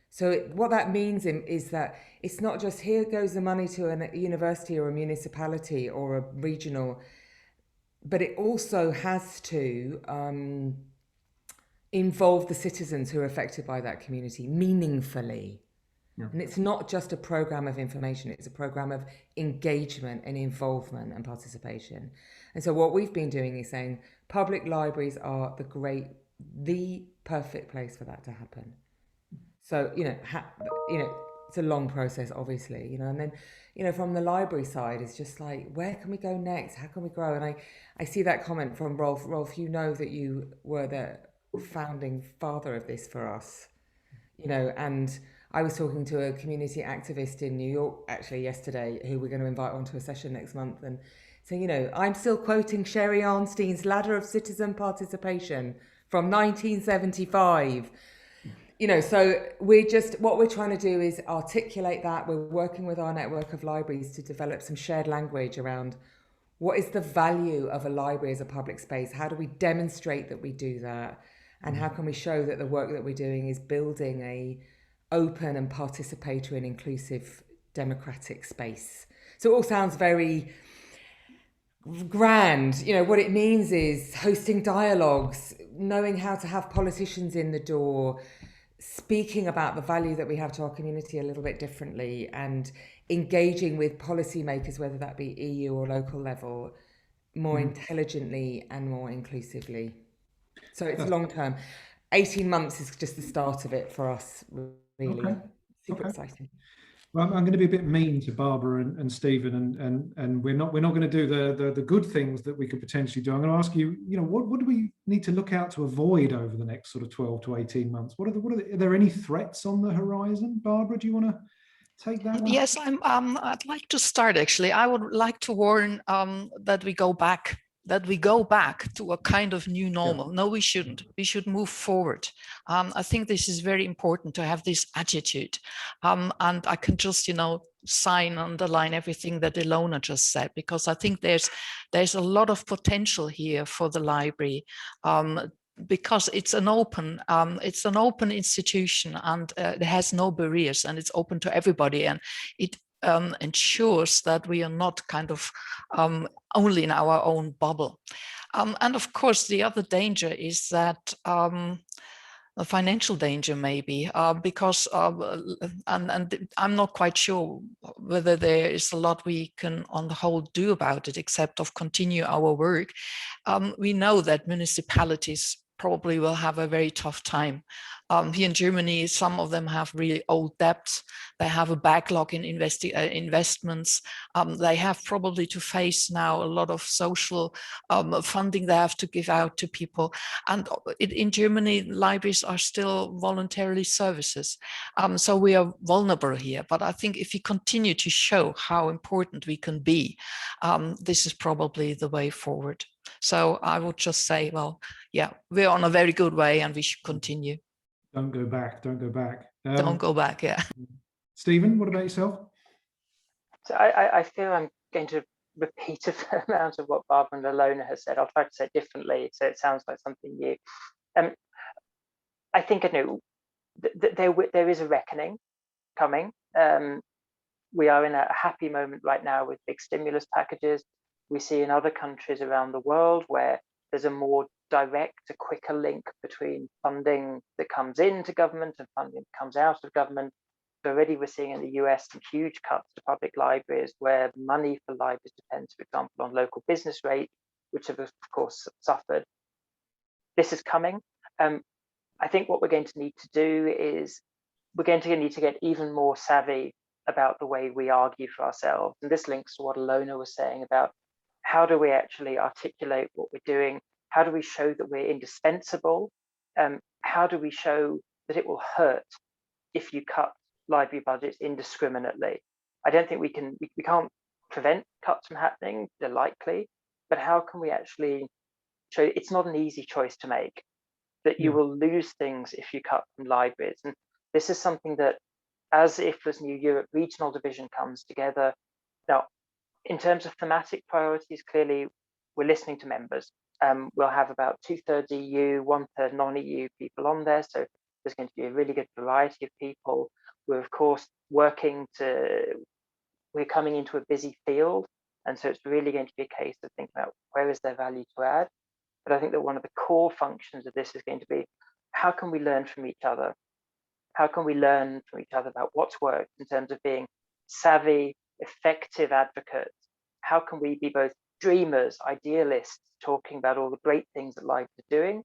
S6: So what that means is that it's not just here goes the money to a university or a municipality or a regional, but it also has to involve the citizens who are affected by that community meaningfully.
S1: Yeah.
S6: And it's not just a program of information, it's a program of engagement and involvement and participation. And so what we've been doing is saying public libraries are the perfect place for that to happen. So, it's a long process, obviously, and then, from the library side, it's just like, where can we go next? How can we grow? And I see that comment from Rolf. Rolf, you know that you were the founding father of this for us, and I was talking to a community activist in New York actually yesterday, who we're going to invite onto a session next month, and saying, I'm still quoting Sherry Arnstein's Ladder of Citizen Participation from 1975. So what we're trying to do is articulate that. We're working with our network of libraries to develop some shared language around what is the value of a library as a public space? How do we demonstrate that we do that? And how can we show that the work that we're doing is building a open and participatory and inclusive democratic space? So it all sounds very grand. What it means is hosting dialogues, knowing how to have politicians in the door, speaking about the value that we have to our community a little bit differently, and engaging with policymakers, whether that be EU or local level, more intelligently and more inclusively. So it's long term. 18 months is just the start of it for us, really.
S1: Okay.
S6: Super exciting.
S1: Well, I'm going to be a bit mean to Barbara and Stephen, and we're not going to do the good things that we could potentially do. I'm going to ask you, what do we need to look out to avoid over the next sort of 12 to 18 months? Are there any threats on the horizon? Barbara, do you want to take that one?
S5: Yes, I'd like to start, actually. I would like to warn that we go back to a kind of new normal. No, we shouldn't. We should move forward. I think this is very important to have this attitude. And I can just, underline everything that Ilona just said, because I think there's a lot of potential here for the library. Because it's an open institution, and it has no barriers, and it's open to everybody, and it ensures that we are not kind of only in our own bubble. And of course, the other danger is that a financial danger, maybe, because and I'm not quite sure whether there is a lot we can on the whole do about it, except of continue our work. We know that municipalities probably will have a very tough time. Here in Germany, some of them have really old debts. They have a backlog in investments. They have probably to face now a lot of social funding they have to give out to people. And in Germany, libraries are still voluntarily services. So we are vulnerable here. But I think if we continue to show how important we can be, this is probably the way forward. So I would just say, well, yeah, we're on a very good way, and we should continue.
S1: Don't go back. Don't go back.
S5: Don't go back. Yeah.
S1: Stephen, what about yourself?
S4: So I feel I'm going to repeat a fair amount of what Barbara and Ilona has said. I'll try to say it differently, so it sounds like something new. I think there is a reckoning coming. We are in a happy moment right now with big stimulus packages. We see in other countries around the world where there's a more direct, a quicker link between funding that comes into government and funding that comes out of government. So already we're seeing in the US some huge cuts to public libraries, where money for libraries depends, for example, on local business rates, which have of course suffered. This is coming. I think what we're going to need to do is we're going to need to get even more savvy about the way we argue for ourselves. And this links to what Ilona was saying about how do we actually articulate what we're doing? How do we show that we're indispensable? How do we show that it will hurt if you cut library budgets indiscriminately? I don't think we can't prevent cuts from happening, they're likely, but how can we actually show it's not an easy choice to make, that you will lose things if you cut from libraries? And this is something that, as IFLA's New Europe regional division comes together, now, in terms of thematic priorities, clearly we're listening to members. We'll have about 2/3 EU, 1/3 non-EU people on there. So there's going to be a really good variety of people. We're of course we're coming into a busy field. And so it's really going to be a case of thinking about where is there value to add. But I think that one of the core functions of this is going to be, how can we learn from each other? How can we learn from each other about what's worked in terms of being savvy, effective advocates? How can we be both dreamers, idealists, talking about all the great things that life is doing,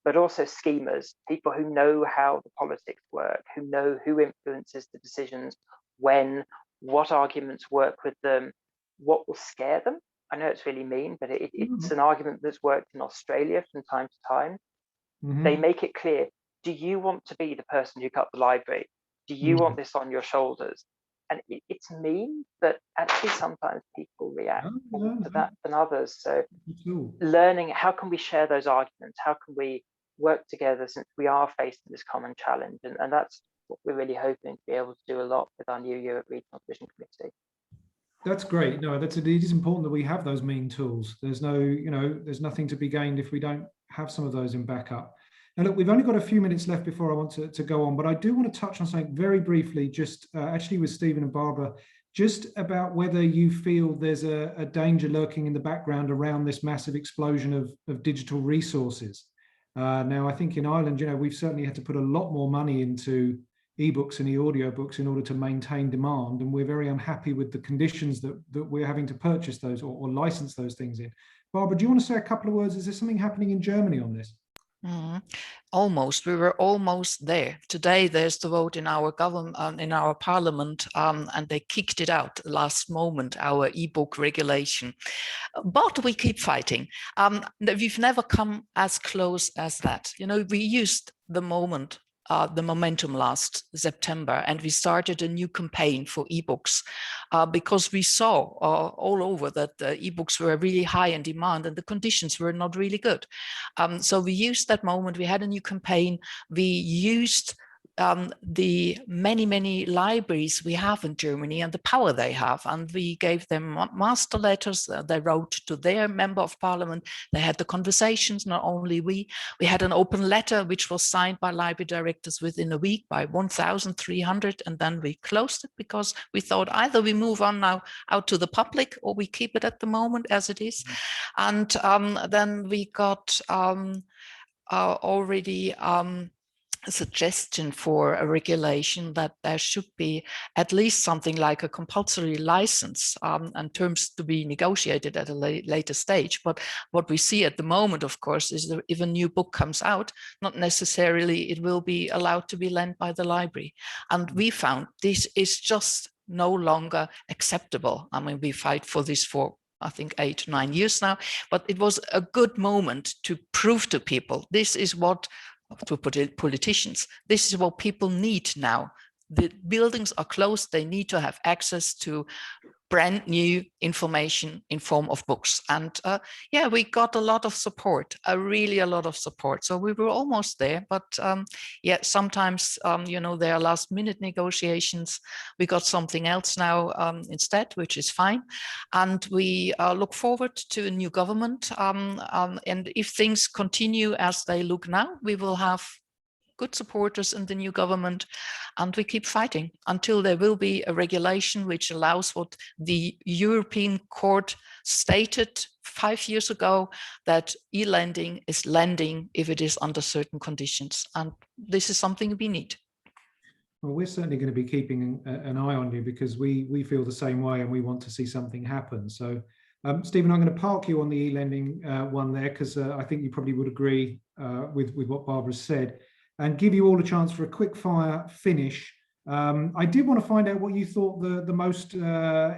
S4: but also schemers, people who know how the politics work, who know who influences the decisions, when, what arguments work with them, what will scare them. I know it's really mean, but it's an argument that's worked in Australia from time to time. They make it clear, do you want to be the person who cut the library? Do you want this on your shoulders? And it's mean, but actually sometimes people react more to that than others. So learning, how can we share those arguments? How can we work together since we are facing this common challenge? And that's what we're really hoping to be able to do a lot with our new Europe Regional Vision Committee.
S1: That's great. No, it is important that we have those mean tools. There's no, there's nothing to be gained if we don't have some of those in backup. Now, look, we've only got a few minutes left before I want to go on, but I do want to touch on something very briefly, just actually with Stephen and Barbara, just about whether you feel there's a danger lurking in the background around this massive explosion of digital resources. Now, I think in Ireland, we've certainly had to put a lot more money into ebooks and e-audio books in order to maintain demand, and we're very unhappy with the conditions that we're having to purchase those or license those things in. Barbara, do you want to say a couple of words? Is there something happening in Germany on this?
S5: Almost. We were almost there. Today, there's the vote in our government, in our parliament, and they kicked it out last moment, our ebook regulation. But we keep fighting. We've never come as close as that. We used the momentum last September, and we started a new campaign for ebooks because we saw all over that the ebooks were really high in demand and the conditions were not really good. So we used that moment. We had a new campaign. We used the many libraries we have in Germany and the power they have, and we gave them master letters. They wrote to their member of parliament. They had the conversations, not only we had an open letter which was signed by library directors within a week by 1,300, and then we closed it because we thought either we move on now out to the public or we keep it at the moment as it is. And then we got already a suggestion for a regulation that there should be at least something like a compulsory license, and terms to be negotiated at a later stage. But what we see at the moment, of course, is that if a new book comes out, not necessarily it will be allowed to be lent by the library. And we found this is just no longer acceptable. I mean, we fight for this for I think 8 or 9 years now, but it was a good moment to prove to people this is what, to politicians, this is what people need now. The buildings are closed, they need to have access to brand new information in form of books. And yeah, we got a lot of support, really a lot of support. So we were almost there, but yeah, sometimes, there are last minute negotiations. We got something else now instead, which is fine. And we look forward to a new government. And if things continue as they look now, we will have good supporters in the new government, and we keep fighting until there will be a regulation which allows what the European Court stated 5 years ago, that e-lending is lending if it is under certain conditions. And this is something we need.
S1: Well, we're certainly going to be keeping an eye on you because we feel the same way and we want to see something happen. So Stephen, I'm going to park you on the e-lending one there because I think you probably would agree with what Barbara said, and give you all a chance for a quick fire finish. I did want to find out what you thought the most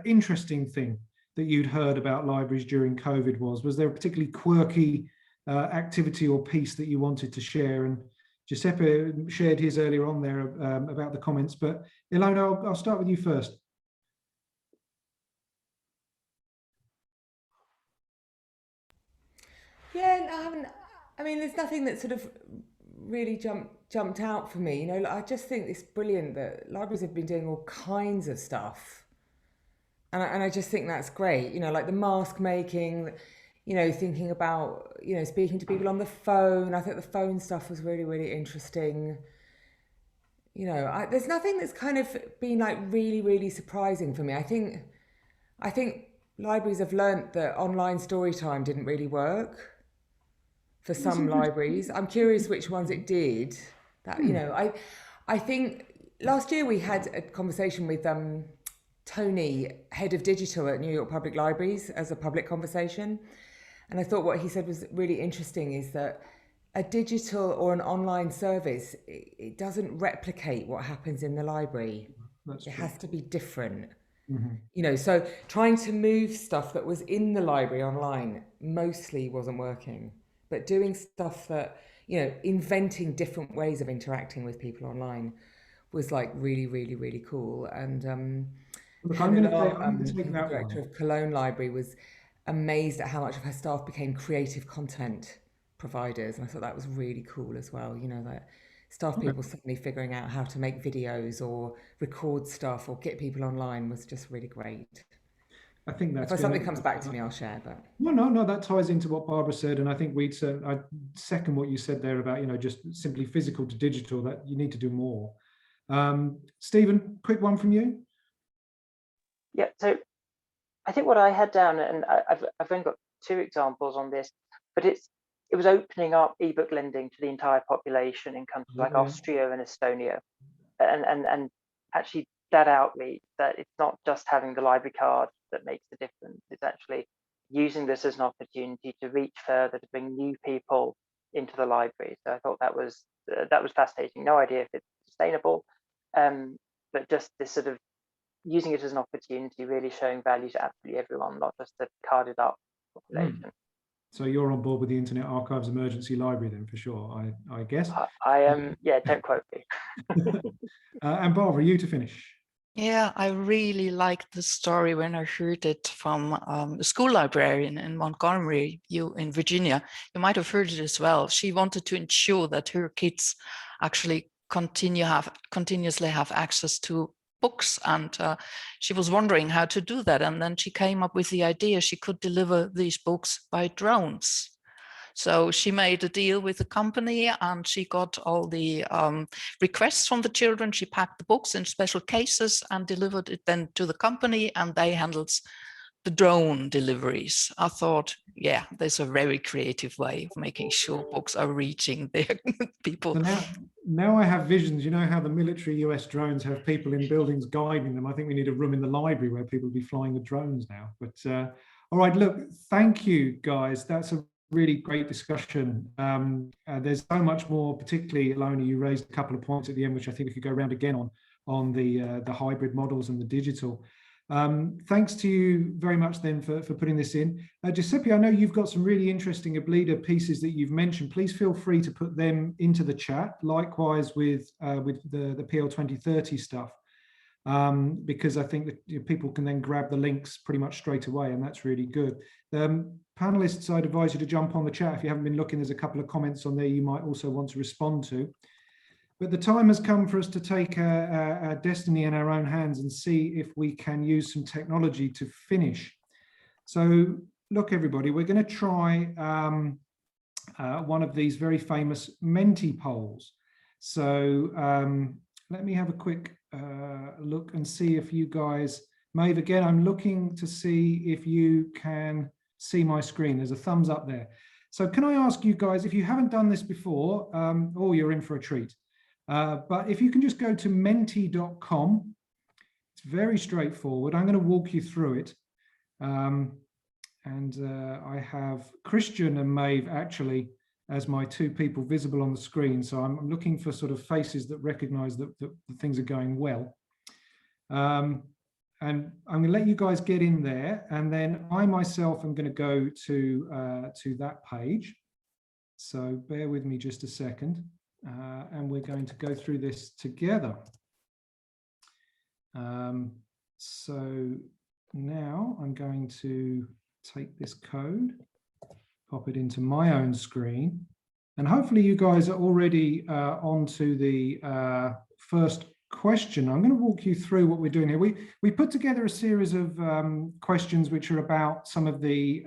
S1: interesting thing that you'd heard about libraries during COVID was. Was there a particularly quirky activity or piece that you wanted to share? And Giuseppe shared his earlier on there about the comments, but Ilona, I'll start with you first.
S6: Yeah, I haven't. I mean, there's nothing that sort of really jumped out for me. I just think it's brilliant that libraries have been doing all kinds of stuff, and I just think that's great. Like the mask making, thinking about speaking to people on the phone. I think the phone stuff was really interesting. There's nothing that's kind of been like really surprising for me. I think libraries have learnt that online story time didn't really work for some libraries. I'm curious which ones it did. That, you know, I think last year we had a conversation with Tony, head of digital at New York Public Libraries, as a public conversation. And I thought what he said was really interesting, is that a digital or an online service, it doesn't replicate what happens in the library. It has to be different. You know, so trying to move stuff that was in the library online mostly wasn't working, but doing stuff that, you know, inventing different ways of interacting with people online was like really, really, really cool. And
S1: Look,
S6: the director of Cologne Library was amazed at how much of her staff became creative content providers, and I thought that was really cool as well. You know, that staff people suddenly figuring out how to make videos or record stuff or get people online was just really great.
S1: I think that's
S6: if something comes back to me, I'll share. But
S1: no, that ties into what Barbara said, and I think I second what you said there about, you know, just simply physical to digital. That you need to do more. Stephen, quick one from you.
S4: Yeah, so I think what I had down, and I've only got 2 examples on this, but it was opening up ebook lending to the entire population in countries like Austria and Estonia, and actually that outreach, that it's not just having the library card that makes the difference. It's actually using this as an opportunity to reach further, to bring new people into the library. So I thought that was fascinating. No idea if it's sustainable, but just this sort of using it as an opportunity, really showing value to absolutely everyone, not just the carded up population.
S1: So you're on board with the Internet Archive's emergency library then, for sure, I guess.
S4: I am, yeah, don't quote me.
S1: And Barbara, you to finish.
S5: Yeah, I really liked the story when I heard it from a school librarian in Montgomery, in Virginia. You might have heard it as well. She wanted to ensure that her kids actually continuously have access to books, and she was wondering how to do that, and then she came up with the idea she could deliver these books by drones. So she made a deal with the company, and she got all the requests from the children. She packed the books in special cases and delivered it then to the company, and they handled the drone deliveries. I thought, yeah, there's a very creative way of making sure books are reaching their people.
S1: So now I have visions. You know how the military US drones have people in buildings guiding them? I think we need a room in the library where people will be flying the drones now. But all right, look, thank you guys. That's a really great discussion. There's so much more, particularly Ilona, you raised a couple of points at the end, which I think we could go around again on the hybrid models and the digital. Thanks to you very much then for putting this in. Giuseppe, I know you've got some really interesting 𝗶𝗍 pieces that you've mentioned. Please feel free to put them into the chat. Likewise with the PL 2030 stuff, because I think that people can then grab the links pretty much straight away, and that's really good. Panelists, I'd advise you to jump on the chat. If you haven't been looking, there's a couple of comments on there you might also want to respond to. But the time has come for us to take our destiny in our own hands and see if we can use some technology to finish. So look, everybody, we're going to try one of these very famous Menti polls. So let me have a quick look and see if you guys, Maeve, again, I'm looking to see if you can see my screen. There's a thumbs up there. So can I ask you guys, if you haven't done this before, oh, you're in for a treat. But if you can just go to menti.com, it's very straightforward. I'm going to walk you through it. I have Christian and Maeve actually as my 2 people visible on the screen. So I'm looking for sort of faces that recognize that things are going well. And I'm going to let you guys get in there. And then I myself am going to go to that page. So bear with me just a second. And we're going to go through this together. So now I'm going to take this code, pop it into my own screen, and hopefully you guys are already onto the first question. I'm going to walk you through what we're doing here. We put together a series of questions which are about some of the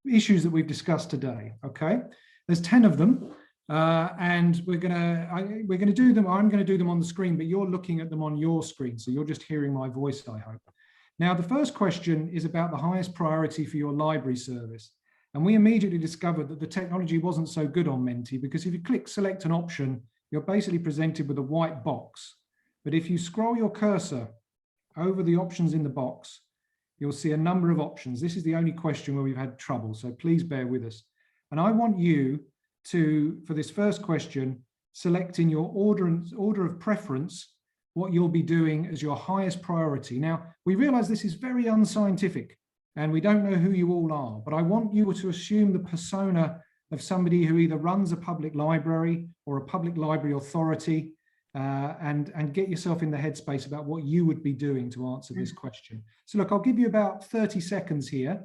S1: issues that we've discussed today. Okay. There's 10 of them, and we're gonna do them. I'm going to do them on the screen, but you're looking at them on your screen, so you're just hearing my voice, I hope. Now, the first question is about the highest priority for your library service, And we immediately discovered that the technology wasn't so good on Menti, because if you click select an option, you're basically presented with a white box. But if you scroll your cursor over the options in the box, you'll see a number of options. This is the only question where we've had trouble, so please bear with us. And I want you to, for this first question, select in your order of preference what you'll be doing as your highest priority. Now, we realize this is very unscientific and we don't know who you all are, but I want you to assume the persona of somebody who either runs a public library or a public library authority, and get yourself in the headspace about what you would be doing to answer this question. So look, I'll give you about 30 seconds here.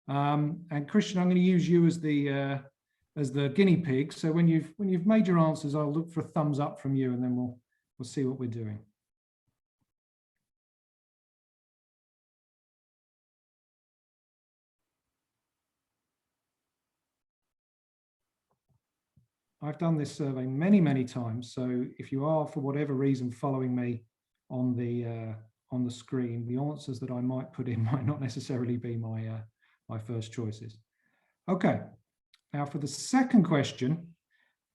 S1: And Christian, I'm going to use you as the guinea pig. So when you've made your answers, I'll look for a thumbs up from you, and then we'll see what we're doing. I've done this survey many, many times. So if you are, for whatever reason, following me on the screen, the answers that I might put in might not necessarily be my first choices. Okay, now for the second question,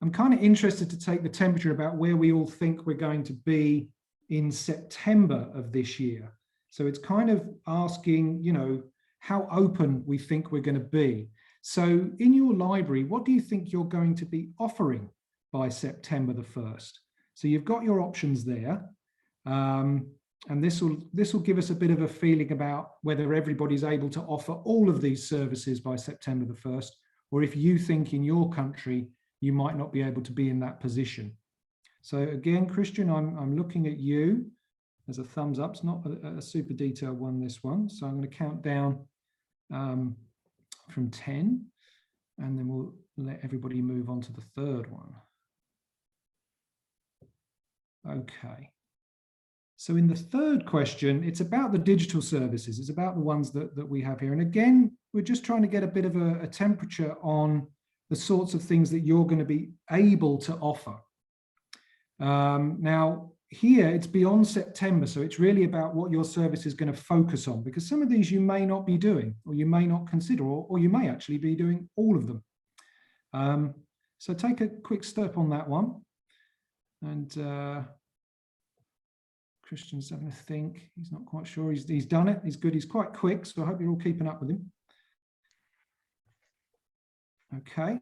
S1: I'm kind of interested to take the temperature about where we all think we're going to be in September of this year. So it's kind of asking, you know, how open we think we're going to be. So in your library, what do you think you're going to be offering by September the 1st? So you've got your options there. And this will give us a bit of a feeling about whether everybody's able to offer all of these services by September the 1st, or if you think in your country, you might not be able to be in that position. So again, Christian, I'm looking at you as a thumbs up. It's not a super detailed one, this one. So I'm going to count down from 10, and then we'll let everybody move on to the third one. Okay. So in the third question, it's about the digital services. It's about the ones that we have here. And again, we're just trying to get a bit of a temperature on the sorts of things that you're going to be able to offer. Now, here it's beyond September, so it's really about what your service is going to focus on, because some of these you may not be doing, or you may not consider, or you may actually be doing all of them. So take a quick step on that one. And Christian's having a think. He's not quite sure. He's done it. He's good. He's quite quick, so I hope you're all keeping up with him. Okay.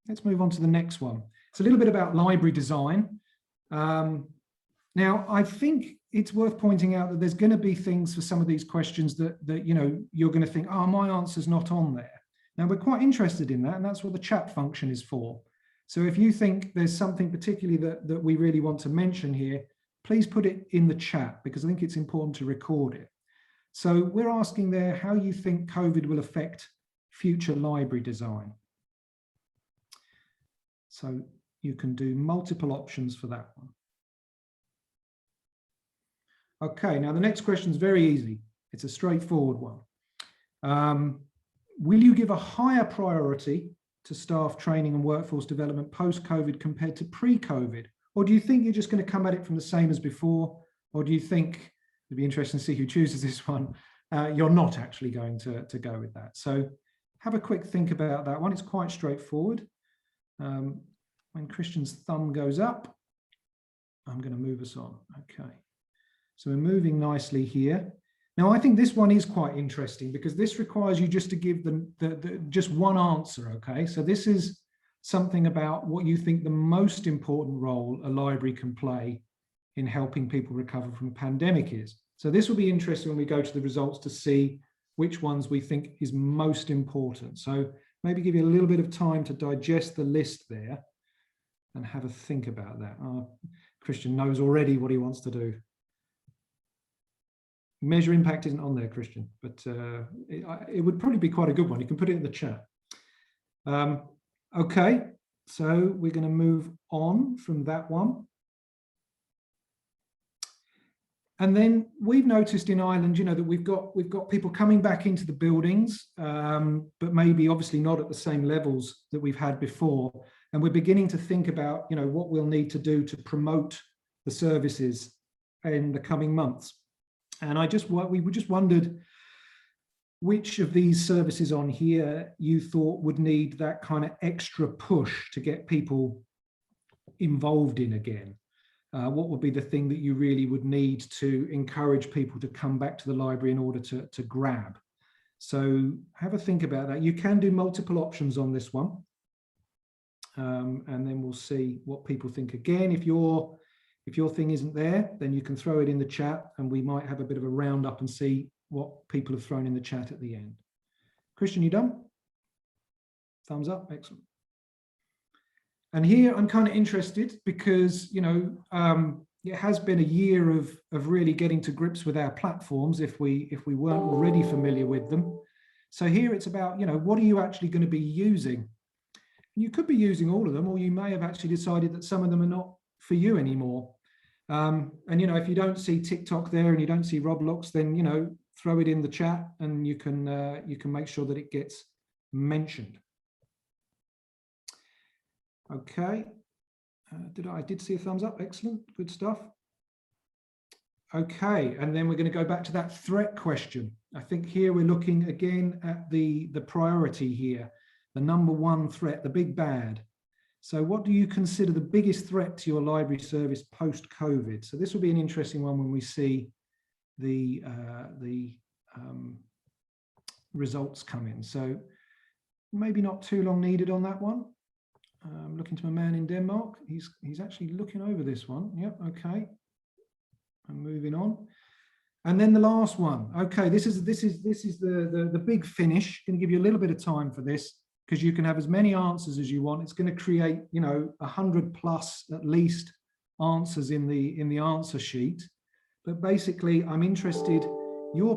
S1: Let's move on to the next one. It's a little bit about library design. Now, I think it's worth pointing out that there's going to be things for some of these questions that you know, you're going to think, oh, my answer's not on there. Now, we're quite interested in that, and that's what the chat function is for. So if you think there's something particularly that we really want to mention here, please put it in the chat, because I think it's important to record it. So we're asking there how you think COVID will affect future library design. So you can do multiple options for that one. Okay, now the next question is very easy. It's a straightforward one. Will you give a higher priority to staff training and workforce development post-COVID compared to pre-COVID? Or do you think you're just going to come at it from the same as before? Or do you think, it'd be interesting to see who chooses this one, you're not actually going to go with that? So have a quick think about that one. It's quite straightforward. When Christian's thumb goes up, I'm going to move us on. Okay. So we're moving nicely here. Now, I think this one is quite interesting, because this requires you just to give just one answer, okay? So this is something about what you think the most important role a library can play in helping people recover from a pandemic is. So this will be interesting when we go to the results to see which ones we think is most important. So maybe give you a little bit of time to digest the list there and have a think about that. Christian knows already what he wants to do. Measure impact isn't on there, Christian, but it would probably be quite a good one. You can put it in the chat. Okay, so we're going to move on from that one. And then we've noticed in Ireland, you know, that we've got people coming back into the buildings, but maybe obviously not at the same levels that we've had before. And we're beginning to think about, you know, what we'll need to do to promote the services in the coming months. And we just wondered, which of these services on here you thought would need that kind of extra push to get people involved in again? What would be the thing that you really would need to encourage people to come back to the library in order to grab? So have a think about that. You can do multiple options on this one. And then we'll see what people think. Again, if your thing isn't there, then you can throw it in the chat and we might have a bit of a roundup and see what people have thrown in the chat at the end. Christian, you done? Thumbs up, excellent. And here I'm kind of interested because, you know, it has been a year of really getting to grips with our platforms if we weren't already familiar with them. So here it's about, you know, what are you actually going to be using? You could be using all of them, or you may have actually decided that some of them are not for you anymore. And, you know, if you don't see TikTok there and you don't see Roblox, then, you know, throw it in the chat and you can make sure that it gets mentioned. Okay. I did see a thumbs up. Excellent. Good stuff. Okay. And then we're going to go back to that threat question. I think here we're looking again at the priority here, the number one threat, the big bad. So what do you consider the biggest threat to your library service post-COVID? So this will be an interesting one when we see the results come in. So maybe not too long needed on that one. Looking to my man in Denmark. He's actually looking over this one. Yep. Okay. I'm moving on. And then the last one. Okay. This is the big finish. Going to give you a little bit of time for this because you can have as many answers as you want. It's going to create, you know, 100+ at least answers in the answer sheet. But basically, I'm interested your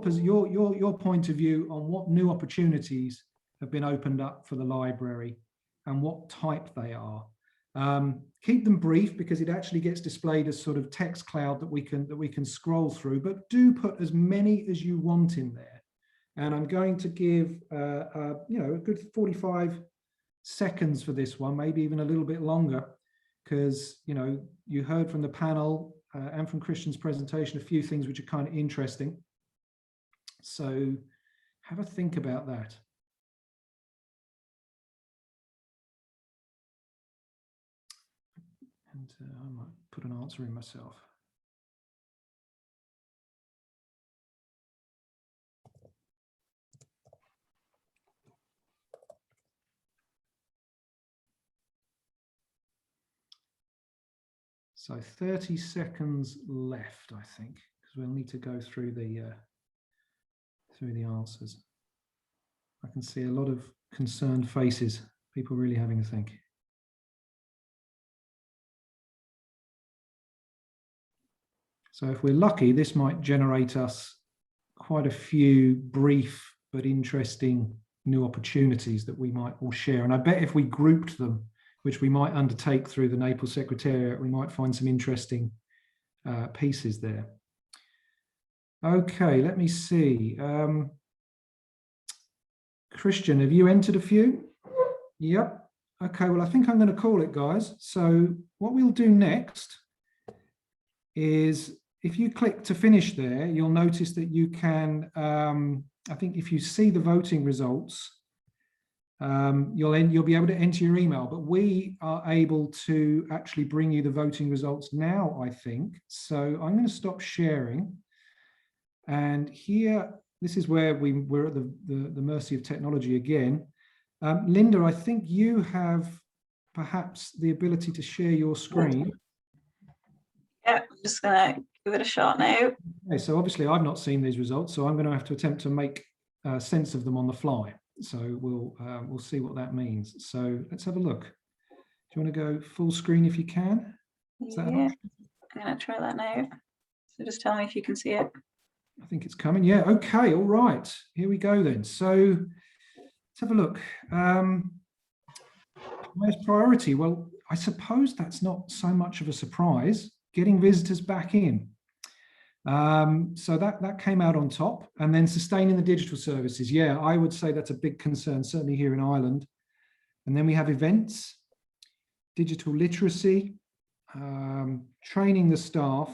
S1: point of view on what new opportunities have been opened up for the library and what type they are. Keep them brief because it actually gets displayed as sort of text cloud that we can scroll through, but do put as many as you want in there. And I'm going to give you know, a good 45 seconds for this one, maybe even a little bit longer, because, you know, you heard from the panel and from Christian's presentation a few things which are kind of interesting. So have a think about that. And I might put an answer in myself. So 30 seconds left, I think, because we'll need to go through the answers. I can see a lot of concerned faces, people really having a think. So if we're lucky, this might generate us quite a few brief but interesting new opportunities that we might all share. And I bet if we grouped them, which we might undertake through the NAPLE Secretariat, we might find some interesting pieces there. Okay, let me see. Christian, have you entered a few? Yep. Okay, well, I think I'm going to call it, guys. So what we'll do next is, if you click to finish there, you'll notice that you can, I think if you see the voting results, you'll be able to enter your email, but we are able to actually bring you the voting results now, I think. So I'm going to stop sharing. And here, this is where we're at the mercy of technology again. Linda, I think you have perhaps the ability to share your screen.
S8: Yeah, I'm just going to give it a shot now.
S1: Okay, so obviously I've not seen these results, so I'm going to have to attempt to make sense of them on the fly. So we'll see what that means. So let's have a look. Do you want to go full screen if you can? Is that an option?
S8: I'm going to try that now. So just tell me if you can see it.
S1: I think it's coming. Yeah. Okay. All right. Here we go then. So let's have a look. Highest priority. Well, I suppose that's not so much of a surprise. Getting visitors back in. So that came out on top, and then sustaining the digital services. Yeah, I would say that's a big concern, certainly here in Ireland. And then we have events, digital literacy, training the staff,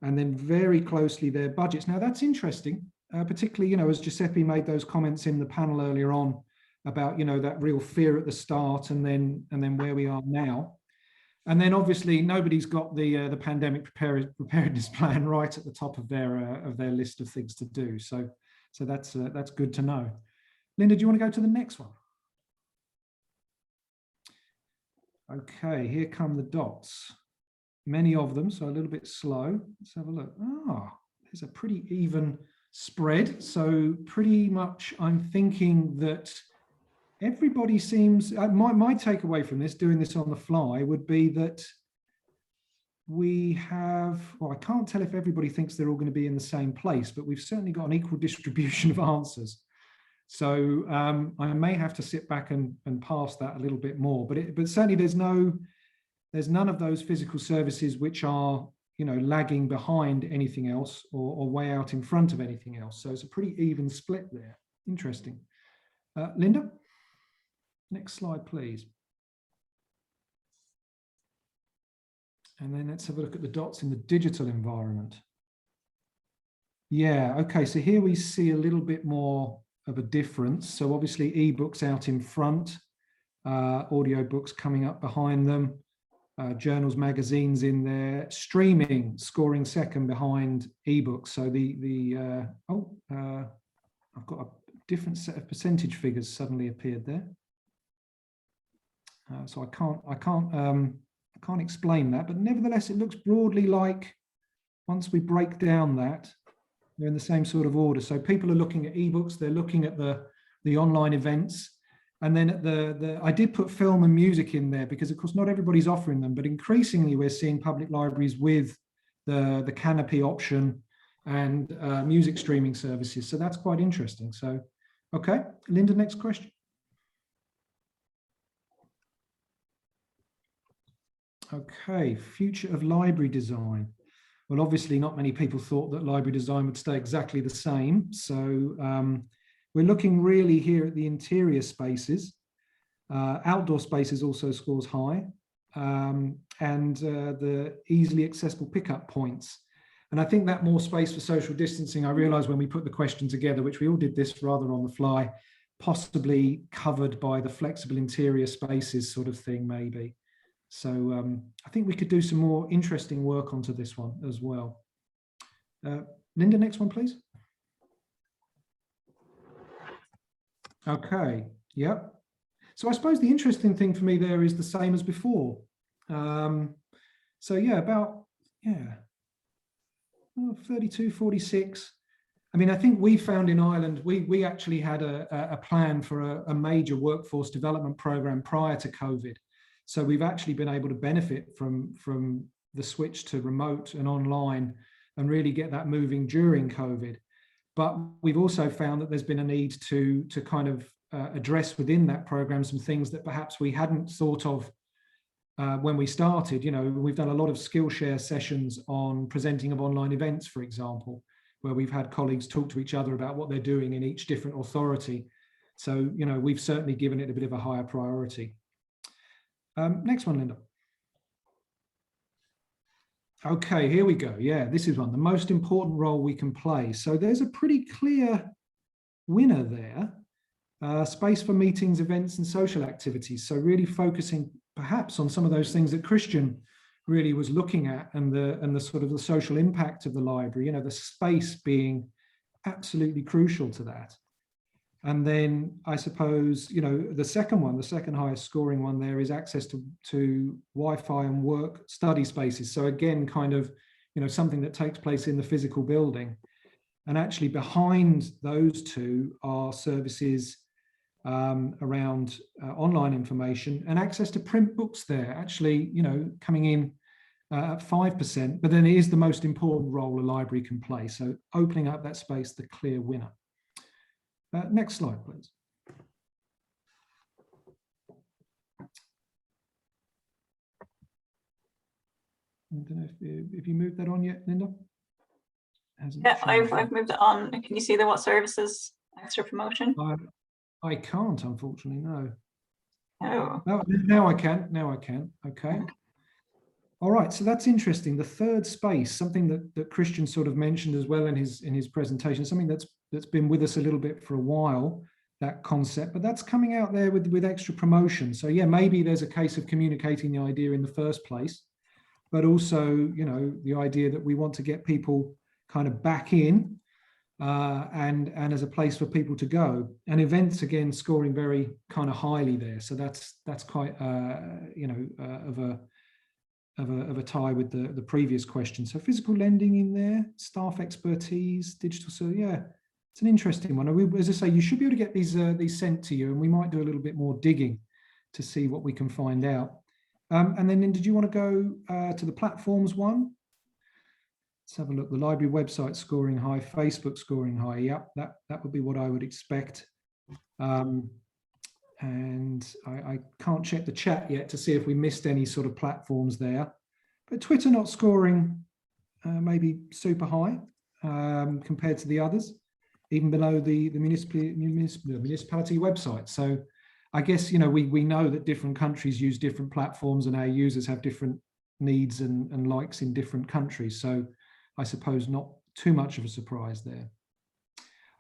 S1: and then very closely their budgets. Now that's interesting particularly, as Giuseppe made those comments in the panel earlier on about, that real fear at the start and then where we are now. And then obviously nobody's got the pandemic preparedness plan right at the top of their list of things to do. So that's good to know. Linda, do you want to go to the next one? Okay, here come the dots. Many of them, so a little bit slow. Let's have a look. There's a pretty even spread. So pretty much I'm thinking that everybody seems, my takeaway from this, doing this on the fly, would be that we have, well, I can't tell if everybody thinks they're all going to be in the same place, but we've certainly got an equal distribution of answers. So I may have to sit back and pass that a little bit more, but certainly there's none of those physical services which are, lagging behind anything else or way out in front of anything else. So it's a pretty even split there. Interesting. Linda? Next slide, please. And then let's have a look at the dots in the digital environment. Yeah, okay, so here we see a little bit more of a difference. So obviously ebooks out in front, audio books coming up behind them, journals, magazines in there, streaming scoring second behind ebooks. So I've got a different set of percentage figures suddenly appeared there. So I can't explain that, but nevertheless, it looks broadly like once we break down that, they're in the same sort of order. So people are looking at ebooks, they're looking at the online events, and then at I did put film and music in there because, of course, not everybody's offering them, but increasingly we're seeing public libraries with the canopy option and music streaming services. So that's quite interesting. So, okay, Linda, next question. Okay, future of library design. Well, obviously not many people thought that library design would stay exactly the same. So we're looking really here at the interior spaces. Outdoor spaces also scores high. And the easily accessible pickup points. And I think that more space for social distancing, I realized when we put the question together, which we all did this rather on the fly, possibly covered by the flexible interior spaces sort of thing, maybe. So I think we could do some more interesting work onto this one as well. Linda, next one, please. Okay, yep. So I suppose the interesting thing for me there is the same as before. So yeah, about, 32, 46. I mean, I think we found in Ireland, we actually had a plan for a major workforce development program prior to COVID. So we've actually been able to benefit from the switch to remote and online and really get that moving during COVID. But we've also found that there's been a need to kind of address within that program some things that perhaps we hadn't thought of when we started. We've done a lot of Skillshare sessions on presenting of online events, for example, where we've had colleagues talk to each other about what they're doing in each different authority. So, we've certainly given it a bit of a higher priority. Next one, Linda. Okay, here we go. Yeah, this is one, the most important role we can play. So there's a pretty clear winner there. Space for meetings, events, and social activities. So really focusing perhaps on some of those things that Christian really was looking at, and the sort of the social impact of the library, the space being absolutely crucial to that. And then I suppose, the second highest scoring one there is access to Wi-Fi and work study spaces. So again, kind of, something that takes place in the physical building. And actually behind those two are services around online information and access to print books there, actually, coming in at 5%, but then it is the most important role a library can play. So opening up that space, the clear winner. Next slide, please. I don't know if you moved that on yet, Linda?
S8: Yeah, I've moved it on. Can you see the what services extra promotion?
S1: I can't, unfortunately, no.
S8: Oh.
S1: Now I can. Okay. All right, so that's interesting. The third space, something that Christian sort of mentioned as well in his presentation, something that's been with us a little bit for a while, that concept, but that's coming out there with extra promotion. So yeah, maybe there's a case of communicating the idea in the first place, but also, you know, the idea that we want to get people kind of back in and as a place for people to go. And events, again, scoring very kind of highly there. So that's quite, you know, of a tie with the previous question. So physical lending in there, staff expertise, digital. So yeah, it's an interesting one. As I say, you should be able to get these sent to you, and we might do a little bit more digging to see what we can find out. And then did you want to go to the platforms one? Let's have a look. The library website scoring high, Facebook scoring high. Yep, that would be what I would expect. And I can't check the chat yet to see if we missed any sort of platforms there. But Twitter not scoring maybe super high compared to the others, even below the municipality website. So I guess, you know, we know that different countries use different platforms and our users have different needs and likes in different countries. So I suppose not too much of a surprise there.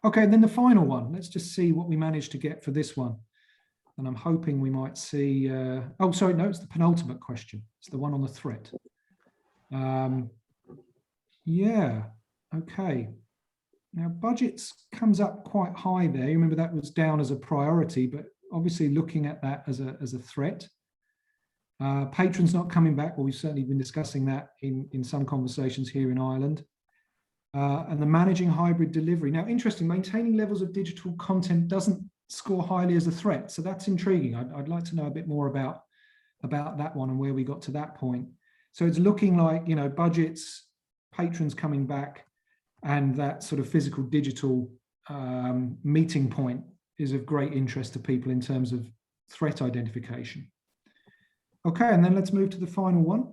S1: Okay, and then the final one. Let's just see what we managed to get for this one. And I'm hoping we might see, oh, sorry, no, it's the penultimate question. It's the one on the threat. Yeah, okay. Now, budgets comes up quite high there. You remember that was down as a priority, but obviously looking at that as a threat. Patrons not coming back. Well, we've certainly been discussing that in some conversations here in Ireland. And the managing hybrid delivery. Now, interesting, maintaining levels of digital content doesn't score highly as a threat. So that's intriguing. I'd like to know a bit more about that one and where we got to that point. So it's looking like, you know, budgets, patrons coming back, and that sort of physical digital meeting point is of great interest to people in terms of threat identification. Okay, and then let's move to the final one.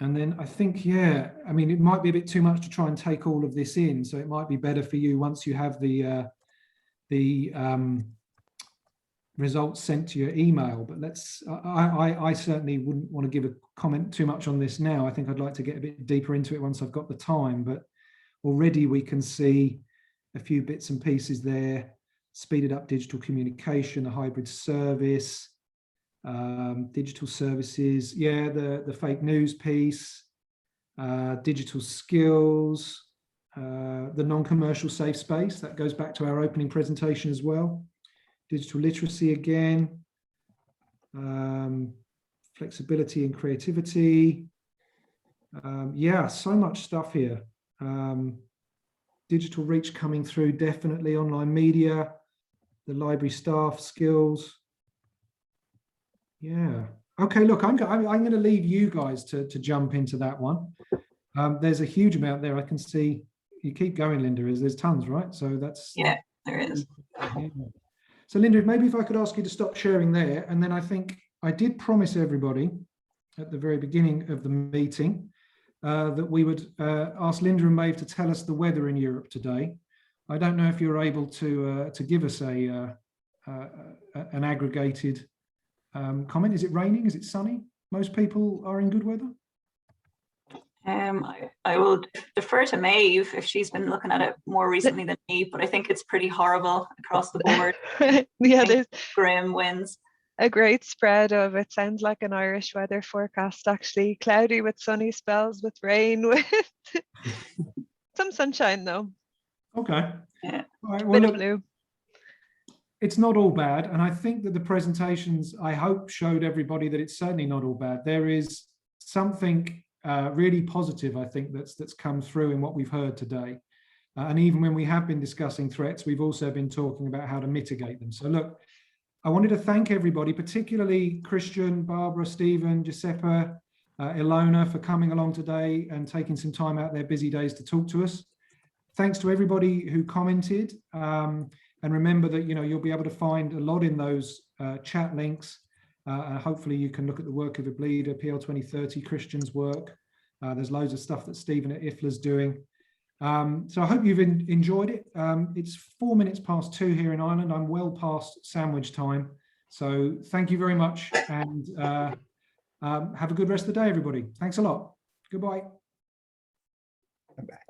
S1: And then I think, yeah, I mean, it might be a bit too much to try and take all of this in. So it might be better for you once you have the results sent to your email. But let's, I certainly wouldn't want to give a comment too much on this now. I think I'd like to get a bit deeper into it once I've got the time. But already we can see a few bits and pieces there. Speeded up digital communication, a hybrid service, digital services, yeah, the fake news piece, digital skills, the non-commercial safe space, that goes back to our opening presentation as well. Digital literacy again, flexibility and creativity. Yeah, so much stuff here. Digital reach coming through, definitely online media, the library staff skills. Yeah. Okay, look, I'm going to leave you guys to jump into that one. There's a huge amount there. I can see you keep going, Linda, there's tons, right? So that's...
S8: Yeah, there is.
S1: Yeah. So Linda, maybe if I could ask you to stop sharing there, and then I think I did promise everybody at the very beginning of the meeting that we would ask Linda and Maeve to tell us the weather in Europe today. I don't know if you're able to give us an aggregated comment. Is it raining? Is it sunny? Most people are in good weather.
S8: I will defer to Maeve if she's been looking at it more recently than me, but I think it's pretty horrible across the board.
S9: Yeah, there's
S8: grim winds.
S9: A great spread of, it sounds like an Irish weather forecast actually. Cloudy with sunny spells with rain with some sunshine though.
S1: Okay.
S8: Yeah.
S1: All right, well,
S9: Bit of
S1: look,
S9: blue.
S1: it's not all bad, and I think that the presentations, I hope, showed everybody that it's certainly not all bad. There is something really positive, I think, that's come through in what we've heard today. And even when we have been discussing threats, we've also been talking about how to mitigate them. So look, I wanted to thank everybody, particularly Christian, Barbara, Stephen, Giuseppe, Ilona, for coming along today and taking some time out of their busy days to talk to us. Thanks to everybody who commented. And remember that, you know, you'll be able to find a lot in those chat links. Hopefully you can look at the work of 𝗵𝗶𝗍𝗄, PL 2030, Christian's work. There's loads of stuff that Stephen at IFLA's doing. So I hope you've enjoyed it. It's 2:04 here in Ireland. I'm well past sandwich time. So thank you very much. And Have a good rest of the day, everybody. Thanks a lot. Goodbye.
S7: Bye.